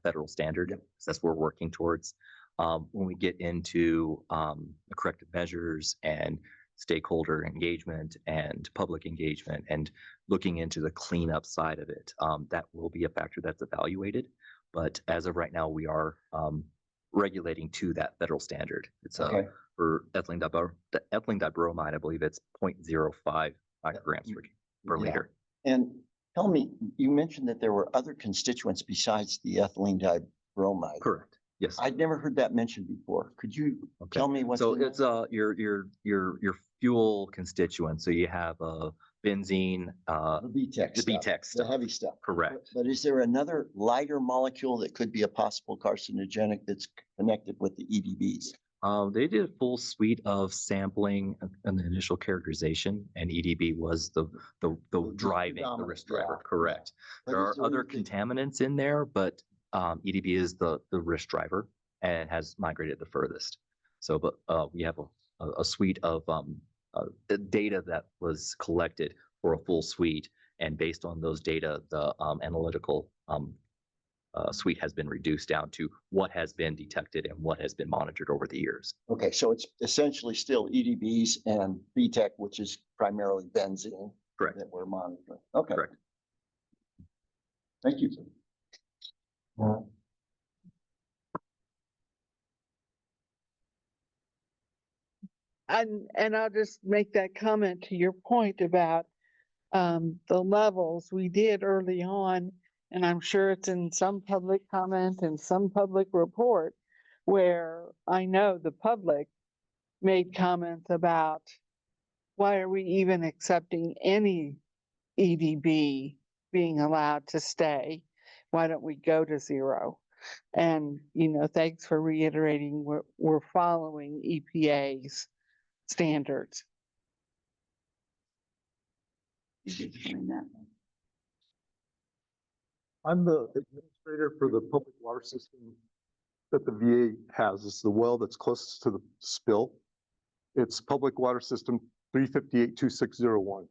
federal standard. So that's what we're working towards. When we get into the corrective measures and stakeholder engagement and public engagement and looking into the cleanup side of it. That will be a factor that's evaluated. But as of right now, we are regulating to that federal standard. It's Okay. for ethylene dibromide, I believe it's 0.05 micrograms per Yeah. liter. And tell me, you mentioned that there were other constituents besides the ethylene dibromide. Correct. Yes. I'd never heard that mentioned before. Could you Okay. tell me what's So in it's there? your fuel constituents. So you have benzene, The BTEC the stuff, BTEC the stuff. heavy stuff. Correct. But is there another lighter molecule that could be a possible carcinogenic that's connected with the E EDBs? They did a full suite of sampling and the initial characterization, and EDB was the driving, the predominant, risk driver. yeah. Correct. But There is are other anything- contaminants in there, but EDB is the risk driver and has migrated the furthest. So, but we have a suite of the data that was collected for a full suite, and based on those data, the analytical suite has been reduced down to what has been detected and what has been monitored over the years. Okay, so it's essentially still EDBs and BTEC, which is primarily benzene. Correct. That we're monitoring. Okay. Correct. Thank you. And I'll just make that comment to your point about the levels we did early on, and I'm sure it's in some public comment and some public report where I know the public made comments about why are we even accepting any EDB being allowed to stay? Why don't we go to zero? And, thanks for reiterating, we're following EPA's standards. I'm the administrator for the public water system that the VA has. It's the well that's closest to the spill. It's public water system 3582601.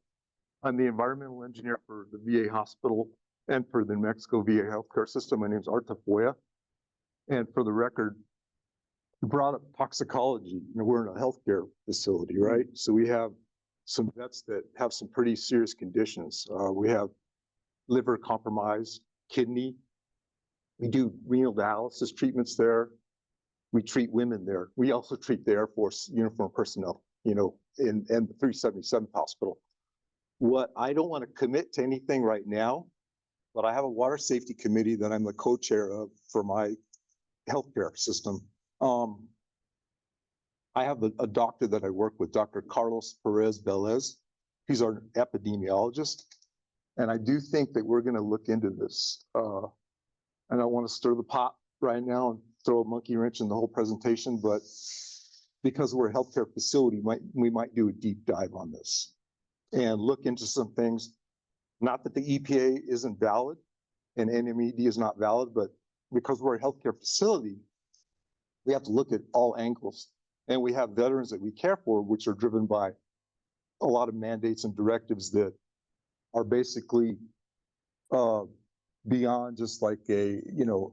I'm the environmental engineer for the VA hospital and for the New Mexico VA healthcare system. My name is Art Tafoya. And for the record, you brought up toxicology. We're in a healthcare facility, right? So we have some vets that have some pretty serious conditions. We have liver compromise, kidney. We do renal dialysis treatments there. We treat women there. We also treat the Air Force uniform personnel, in the 377th hospital. What I don't want to commit to anything right now, but I have a water safety committee that I'm the co-chair of for my healthcare system. I have a doctor that I work with, Dr. Carlos Perez Velez. He's our epidemiologist. And I do think that we're going to look into this. I don't want to stir the pot right now and throw a monkey wrench in the whole presentation, but because we're a healthcare facility, we might do a deep dive on this and look into some things. Not that the EPA isn't valid and NMED is not valid, but because we're a healthcare facility, we have to look at all angles. And we have veterans that we care for, which are driven by a lot of mandates and directives that are basically beyond just like a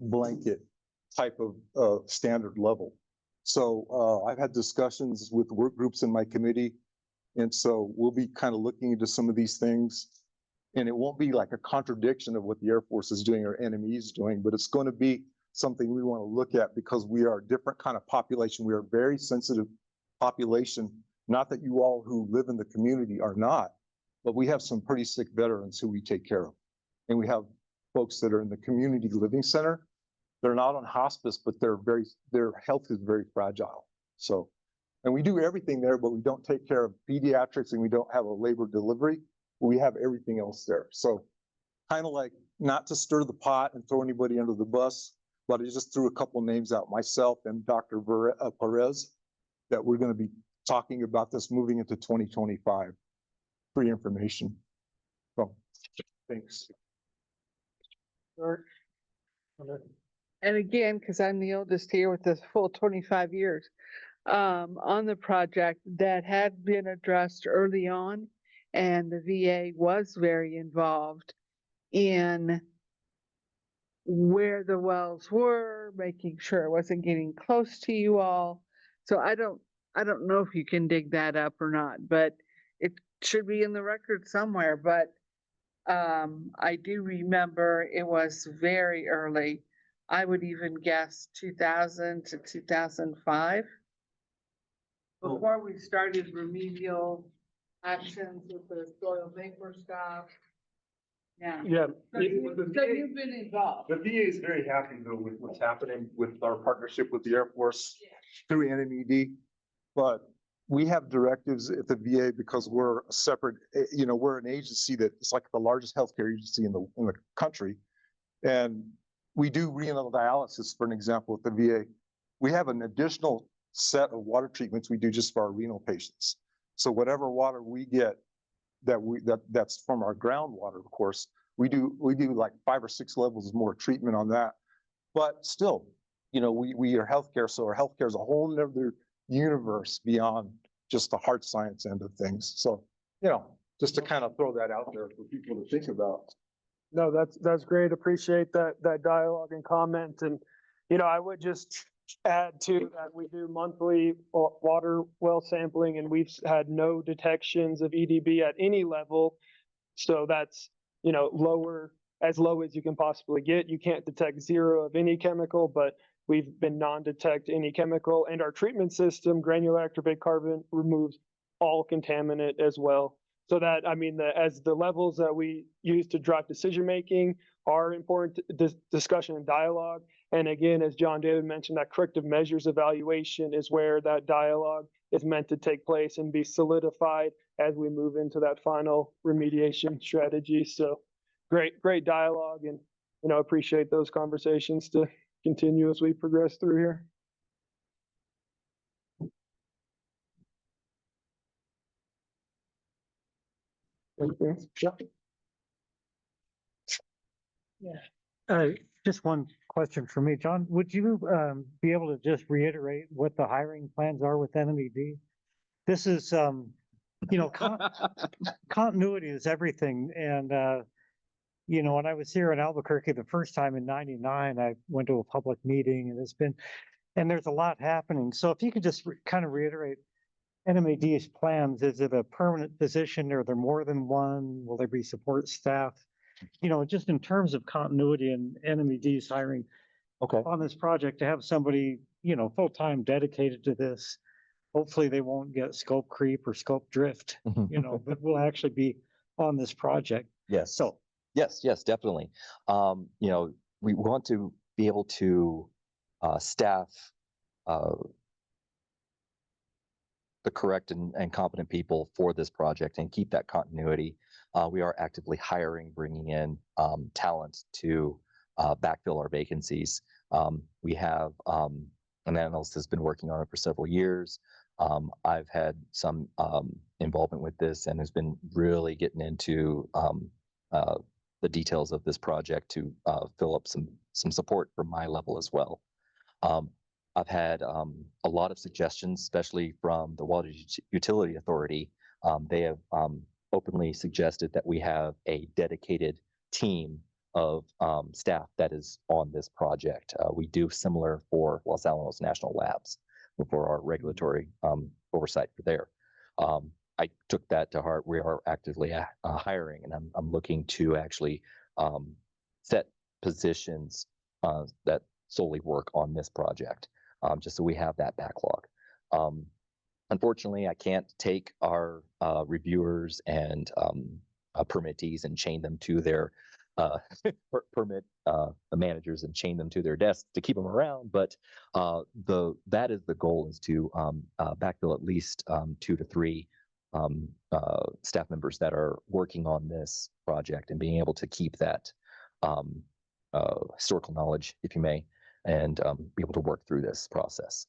blanket type of standard level. So I've had discussions with work groups in my committee, and so we'll be kind of looking into some of these things. And it won't be like a contradiction of what the Air Force is doing or NME is doing, but it's going to be something we want to look at because we are a different kind of population. We are a very sensitive population. Not that you all who live in the community are not, but we have some pretty sick veterans who we take care of. And we have folks that are in the community living center. They're not on hospice, but their health is very fragile. So, and we do everything there, but we don't take care of pediatrics and we don't have a labor delivery. We have everything else there. So kind of like not to stir the pot and throw anybody under the bus, but I just threw a couple names out, myself and Dr. Perez, that we're going to be talking about this moving into 2025. Free information. So, thanks. And again, because I'm the oldest here with this full 25 years, on the project that had been addressed early on, and the VA was very involved in where the wells were, making sure it wasn't getting close to you all. So I don't I don't know if you can dig that up or not, but it should be in the record somewhere, but I do remember it was very early. I would even guess 2000 to 2005. Before we started remedial actions with the soil vapor stuff. Yeah. Yeah. So you've been involved. The VA is very happy though with what's happening with our partnership with the Air Force through NMED. But we have directives at the VA because we're a separate, we're an agency that is like the largest healthcare agency in the country. And we do renal dialysis, for an example, at the VA. We have an additional set of water treatments we do just for our renal patients. So whatever water we get that's from our groundwater, of course, we do like 5 or 6 levels more treatment on that. But still, we are healthcare, so our healthcare is a whole nother universe beyond just the hard science end of things. So, just to kind of throw that out there for people to think about. No, that's great. Appreciate that dialogue and comment. And, I would just add to that we do monthly water well sampling, and we've had no detections of EDB at any level. So that's, as low as you can possibly get. You can't detect 0 of any chemical, but we've been non-detect any chemical, and our treatment system, granular activated carbon, removes all contaminant as well. So that, as the levels that we use to drive decision-making are important discussion and dialogue. And again, as John David mentioned, that corrective measures evaluation is where that dialogue is meant to take place and be solidified as we move into that final remediation strategy. So great dialogue, and, appreciate those conversations to continue as we progress through here. Just one question for me, John. Would you be able to just reiterate what the hiring plans are with NMED? This is, continuity is everything. And, when I was here in Albuquerque the first time in '99, I went to a public meeting, and there's a lot happening. So if you could just kind of reiterate NMED's plans, is it a permanent position? Are there more than one? Will there be support staff? Just in terms of continuity and NMED's hiring on this project, to have somebody, full-time dedicated to this. Hopefully they won't get scope creep or scope drift, but we'll actually be on this project. Yes. So, yes, definitely. We want to be able to staff the correct and competent people for this project and keep that continuity. We are actively hiring, bringing in talent to backfill our vacancies. We have an analyst has been working on it for several years. I've had some involvement with this and has been really getting into the details of this project to fill up some support from my level as well. I've had a lot of suggestions, especially from the Water Utility Authority. They have openly suggested that we have a dedicated team of staff that is on this project. We do similar for Los Alamos National Labs for our regulatory oversight for there. I took that to heart. We are actively hiring, and I'm looking to actually set positions that solely work on this project, just so we have that backlog. Unfortunately, I can't take our reviewers and permittees and chain them to their permit managers and chain them to their desks to keep them around. But that is the goal, is to backfill at least 2 to 3 staff members that are working on this project and being able to keep that historical knowledge, if you may, and be able to work through this process.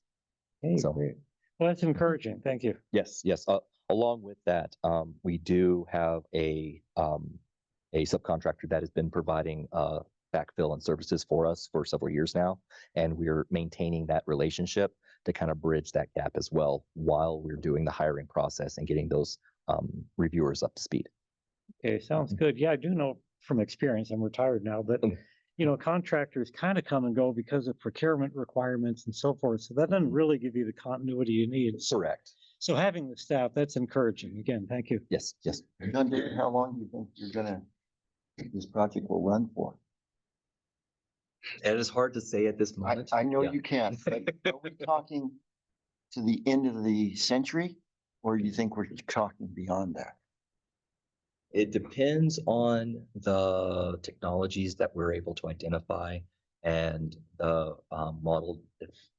Hey, so great. Well, that's encouraging. Thank you. Yes. Along with that, we do have a subcontractor that has been providing backfill and services for us for several years now, and we're maintaining that relationship to kind of bridge that gap as well while we're doing the hiring process and getting those reviewers up to speed. Okay, sounds good. Yeah, I do know from experience, I'm retired now, but contractors kind of come and go because of procurement requirements and so forth. So that doesn't really give you the continuity you need. Correct. So having the staff, that's encouraging. Again, thank you. Yes, yes. John David, how long do you think this project will run for? It is hard to say at this moment. I know Yeah. you can't, but are we talking to the end of the century? Or do you think we're talking beyond that? It depends on the technologies that we're able to identify and the model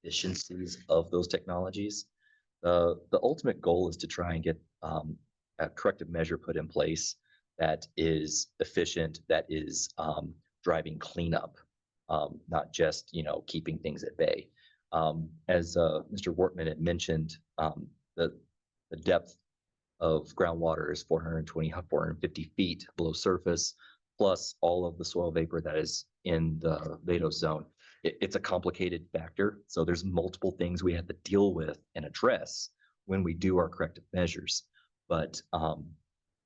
efficiencies of those technologies. The ultimate goal is to try and get a corrective measure put in place that is efficient, that is driving cleanup, not just, keeping things at bay. As Mr. Wortman had mentioned, the depth of groundwater is 420, 450 feet below surface, plus all of the soil vapor that is in the Vados zone. It's a complicated factor. So there's multiple things we have to deal with and address when we do our corrective measures. But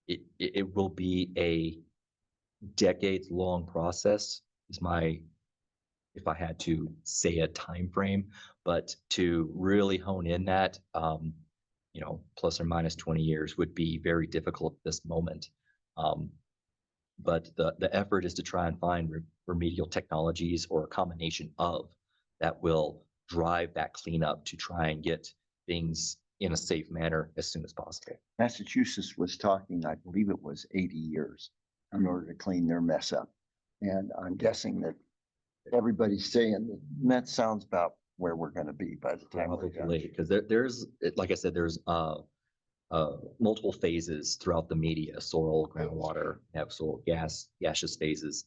it will be a decades-long process, if I had to say a time frame, but to really hone in that, plus or minus 20 years would be very difficult at this moment. But the effort is to try and find remedial technologies or a combination of that will drive that cleanup to try and get things in a safe manner as soon as possible. Massachusetts was talking, I believe it was 80 years in order to clean their mess up. And I'm guessing that everybody's saying that sounds about where we're going to be by the time we're done. Because there's, like I said, there's multiple phases throughout the media: soil, groundwater, have soil, gaseous phases.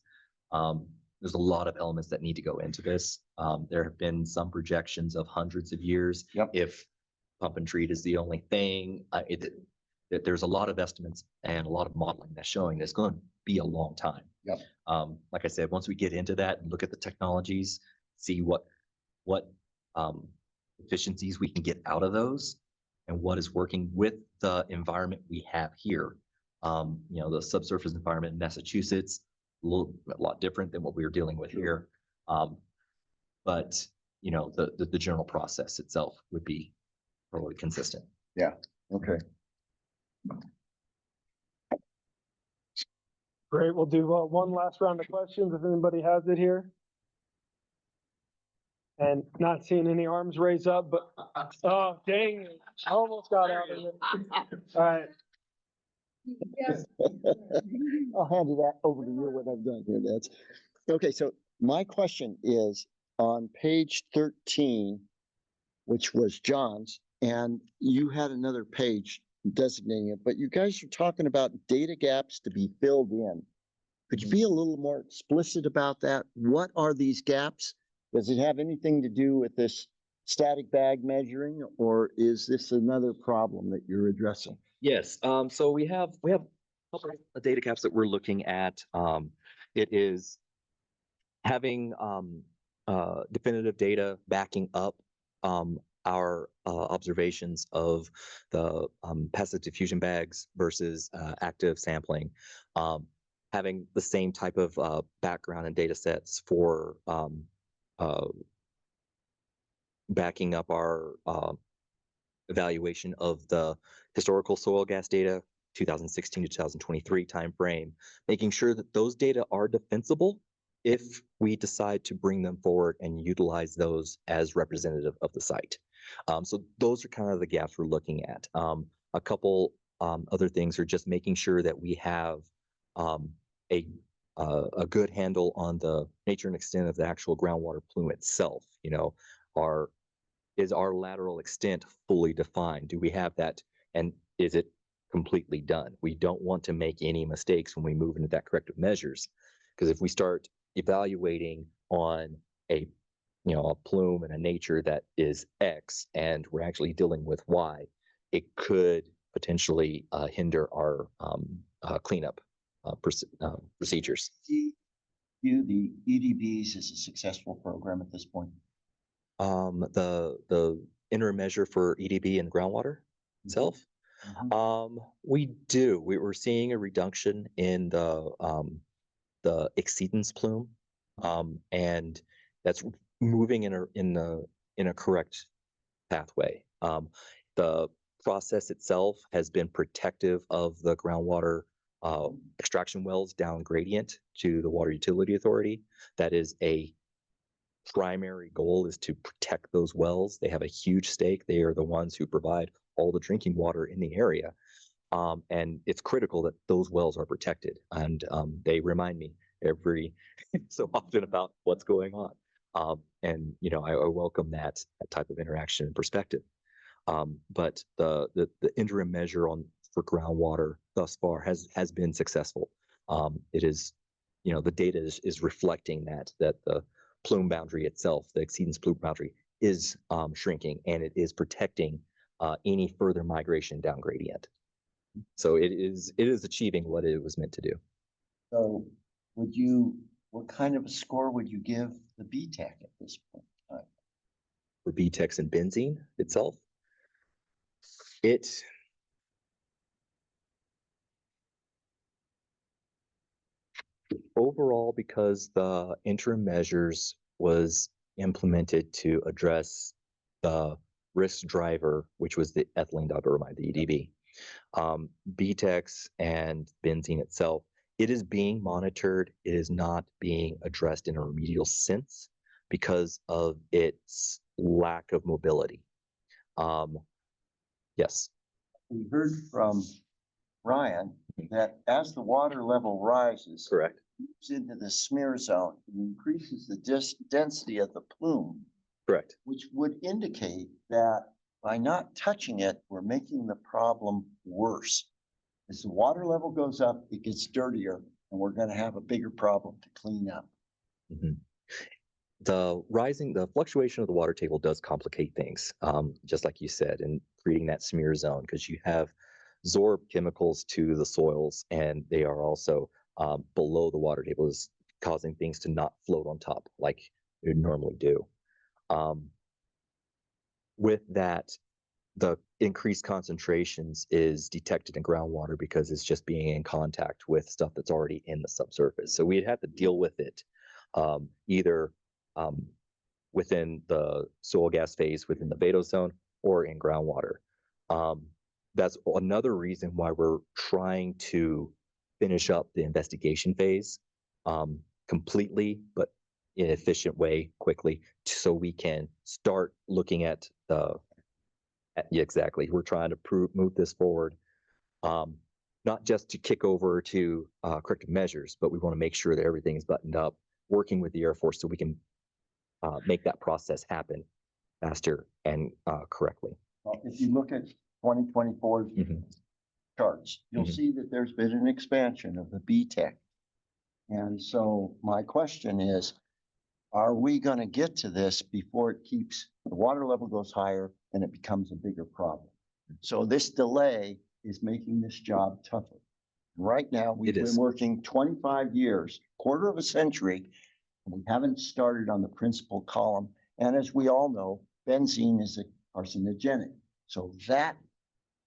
There's a lot of elements that need to go into this. There have been some projections of hundreds of years. Yep. If pump and treat is the only thing, there's a lot of estimates and a lot of modeling that's showing it's going to be a long time. Yep. Like I said, once we get into that and look at the technologies, see what efficiencies we can get out of those and what is working with the environment we have here. The subsurface environment in Massachusetts, a lot different than what we were dealing with here. But the general process itself would be probably consistent. Yeah, okay. Great, we'll do one last round of questions if anybody has it here. And not seeing any arms raised up, but, oh, dang it, I almost got out of it. All right, I'll hand it over to you when I'm done here, Nance. Okay, so my question is on page 13, which was John's, and you had another page designating it, but you guys are talking about data gaps to be filled in. Could you be a little more explicit about that? What are these gaps? Does it have anything to do with this static bag measuring, or is this another problem that you're addressing? Yes, so we have a couple of data gaps that we're looking at. It is having definitive data backing up our observations of the passive diffusion bags versus active sampling. Having the same type of background and data sets for backing up our evaluation of the historical soil gas data, 2016 to 2023 timeframe, making sure that those data are defensible if we decide to bring them forward and utilize those as representative of the site. So those are kind of the gaps we're looking at. A couple other things are just making sure that we have a good handle on the nature and extent of the actual groundwater plume itself. Is our lateral extent fully defined? Do we have that? And is it completely done? We don't want to make any mistakes when we move into that corrective measures, because if we start evaluating on a plume and a nature that is X and we're actually dealing with Y, it could potentially hinder our cleanup procedures. View the EDBs as a successful program at this point? The interim measure for EDB and groundwater itself. We do. We're seeing a reduction in the exceedance plume And that's moving in a correct pathway. The process itself has been protective of the groundwater extraction wells down gradient to the Water Utility Authority. That is a primary goal, is to protect those wells. They have a huge stake. They are the ones who provide all the drinking water in the area. And it's critical that those wells are protected. And they remind me every so often about what's going on. And I welcome that type of interaction and perspective. But the interim measure for groundwater thus far has been successful. It is, the data is reflecting that the plume boundary itself, the exceedance plume boundary, is shrinking, and it is protecting any further migration down gradient. So it is achieving what it was meant to do. So what kind of a score would you give the BTEC at this point in time? For BTEX and benzene itself, it overall, because the interim measures was implemented to address the risk driver, which was the ethylene dibromide, the EDB. BTEX and benzene itself, it is being monitored. It is not being addressed in a remedial sense because of its lack of mobility. Yes. We heard from Ryan that as the water level rises, Correct. it moves into the smear zone, it increases the density of the plume. Correct. Which would indicate that by not touching it, we're making the problem worse. As the water level goes up, it gets dirtier, and we're going to have a bigger problem to clean up. Mm-hmm. The fluctuation of the water table does complicate things, just like you said, and creating that smear zone, because you have absorb chemicals to the soils, and they are also below the water table, is causing things to not float on top like you would normally do. With that, the increased concentrations is detected in groundwater because it's just being in contact with stuff that's already in the subsurface. So we'd have to deal with it either within the soil gas phase within the vadose zone or in groundwater. That's another reason why we're trying to finish up the investigation phase completely, but in an efficient way, quickly, so we can start looking at exactly. We're trying to move this forward, not just to kick over to corrective measures, but we want to make sure that everything is buttoned up, working with the Air Force so we can make that process happen faster and correctly. Well, if you look at 2024's charts, you'll see that there's been an expansion of the BTEC. And so my question is, are we going to get to this before the water level goes higher and it becomes a bigger problem? So this delay is making this job tougher. Right now, we've been working 25 years, quarter of a century, and we haven't started on the principal column. And as we all know, benzene is a carcinogenic. So that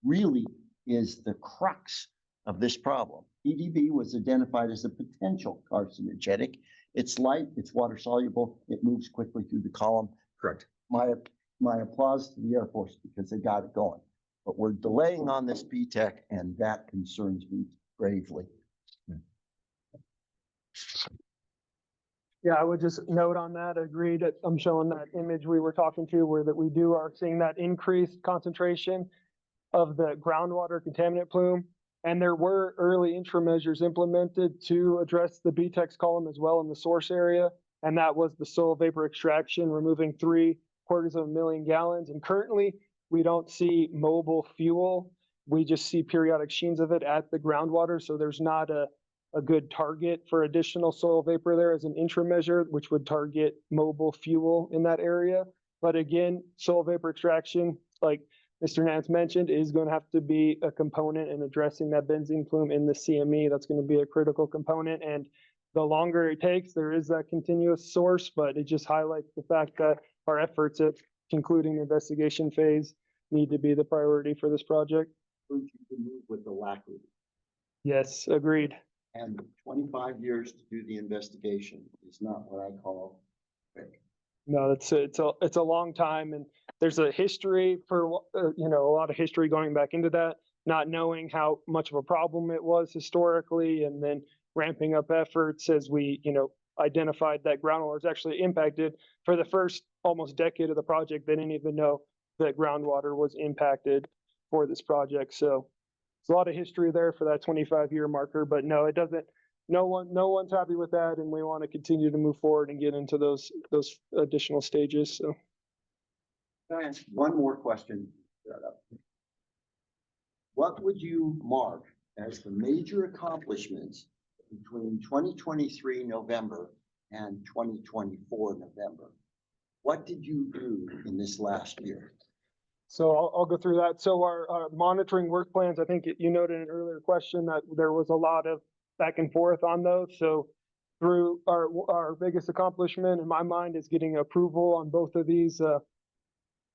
really is the crux of this problem. EDB was identified as a potential carcinogenic. It's light, it's water soluble, it moves quickly through the column. Correct. My applause to the Air Force because they got it going. But we're delaying on this BTEC, and that concerns me gravely. Yeah, I would just note on that, agreed. I'm showing that image we were talking to where that we are seeing that increased concentration of the groundwater contaminant plume. And there were early interim measures implemented to address the BTEX column as well in the source area. And that was the soil vapor extraction, removing 750,000 gallons. And currently we don't see mobile fuel. We just see periodic sheens of it at the groundwater. So there's not a good target for additional soil vapor there as an interim measure, which would target mobile fuel in that area. But again, soil vapor extraction, like Mr. Nance mentioned, is going to have to be a component in addressing that benzene plume in the CME. That's going to be a critical component. And the longer it takes, there is that continuous source, but it just highlights the fact that our efforts at concluding the investigation phase need to be the priority for this project. Move with the lack of. Yes, agreed. And 25 years to do the investigation is not what I call quick. No, it's a long time, and there's a history for, you know, a lot of history going back into that, not knowing how much of a problem it was historically, and then ramping up efforts as we, you know, identified that groundwater is actually impacted. For the first almost decade of the project, they didn't even know that groundwater was impacted for this project. So there's a lot of history there for that 25-year marker, but no, it doesn't. No one's happy with that, and we want to continue to move forward and get into those additional stages. So Can I ask one more question? What would you mark as the major accomplishments between 2023 November and 2024 November? What did you do in this last year? So I'll go through that. So our monitoring work plans, I think you noted in an earlier question that there was a lot of back and forth on those. So through our biggest accomplishment in my mind is getting approval on both of these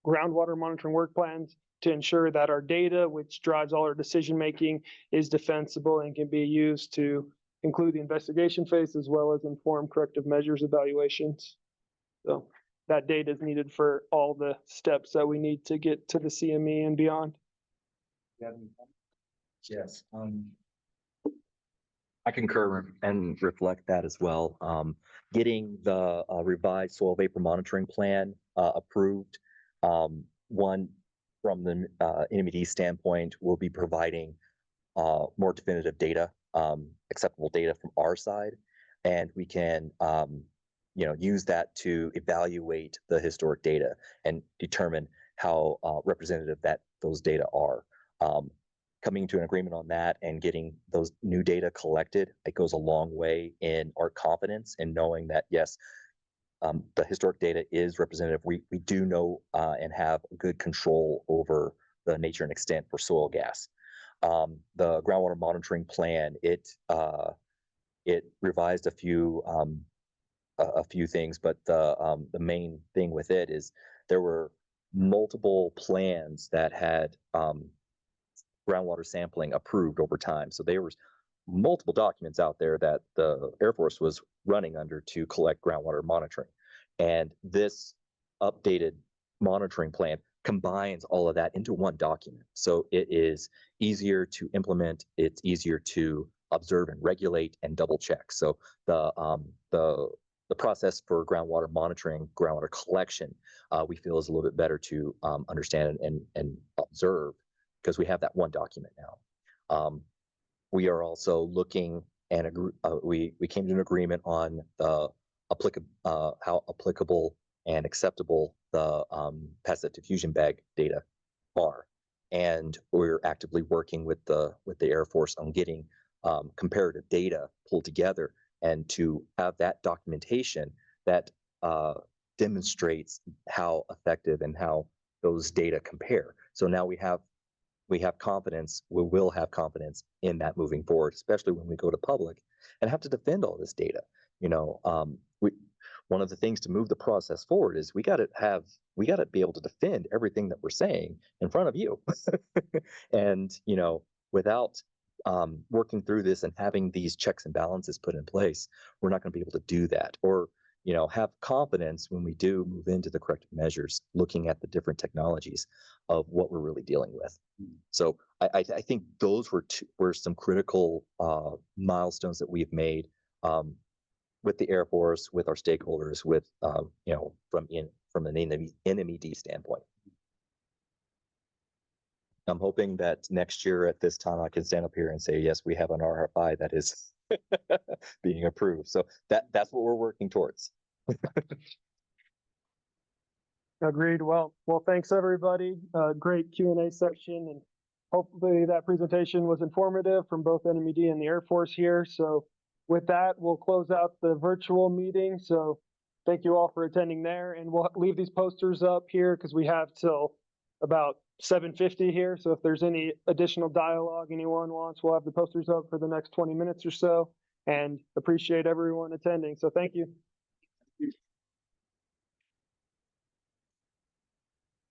groundwater monitoring work plans to ensure that our data, which drives all our decision making, is defensible and can be used to include the investigation phase as well as inform corrective measures evaluations. So that data is needed for all the steps that we need to get to the CME and beyond. Yes. I concur and reflect that as well. Getting the revised soil vapor monitoring plan approved. One, from the NMED standpoint, will be providing more definitive data, acceptable data from our side, and we can use that to evaluate the historic data and determine how representative that those data are. Coming to an agreement on that and getting those new data collected, it goes a long way in our confidence in knowing that, yes, the historic data is representative. We do know and have good control over the nature and extent for soil gas. The groundwater monitoring plan, it revised a few things, but the main thing with it is there were multiple plans that had groundwater sampling approved over time. So there was multiple documents out there that the Air Force was running under to collect groundwater monitoring. And this updated monitoring plan combines all of that into one document. So it is easier to implement, it's easier to observe and regulate and double check. So the process for groundwater monitoring, groundwater collection, we feel is a little bit better to understand and observe, because we have that one document now. We are also looking and we came to an agreement on the how applicable and acceptable the passive diffusion bag data are, and we're actively working with the Air Force on getting comparative data pulled together and to have that documentation that demonstrates how effective and how those data compare. So now we have confidence, we will have confidence in that moving forward, especially when we go to public and have to defend all this data. One of the things to move the process forward is we got to be able to defend everything that we're saying in front of you. And, without working through this and having these checks and balances put in place, we're not going to be able to do that, or have confidence when we do move into the corrective measures, looking at the different technologies of what we're really dealing with. So I think those were some critical milestones that we've made with the Air Force, with our stakeholders, with from an NMED standpoint. I'm hoping that next year at this time I can stand up here and say, yes, we have an RFI that is being approved. So that's what we're working towards. Agreed. Well, thanks everybody. Great Q&A section, and hopefully that presentation was informative from both NMED and the Air Force here. So with that, we'll close out the virtual meeting. So thank you all for attending there, and we'll leave these posters up here because we have till about 7:50 here. So if there's any additional dialogue anyone wants, we'll have the posters up for the next 20 minutes or so, and appreciate everyone attending. So thank you.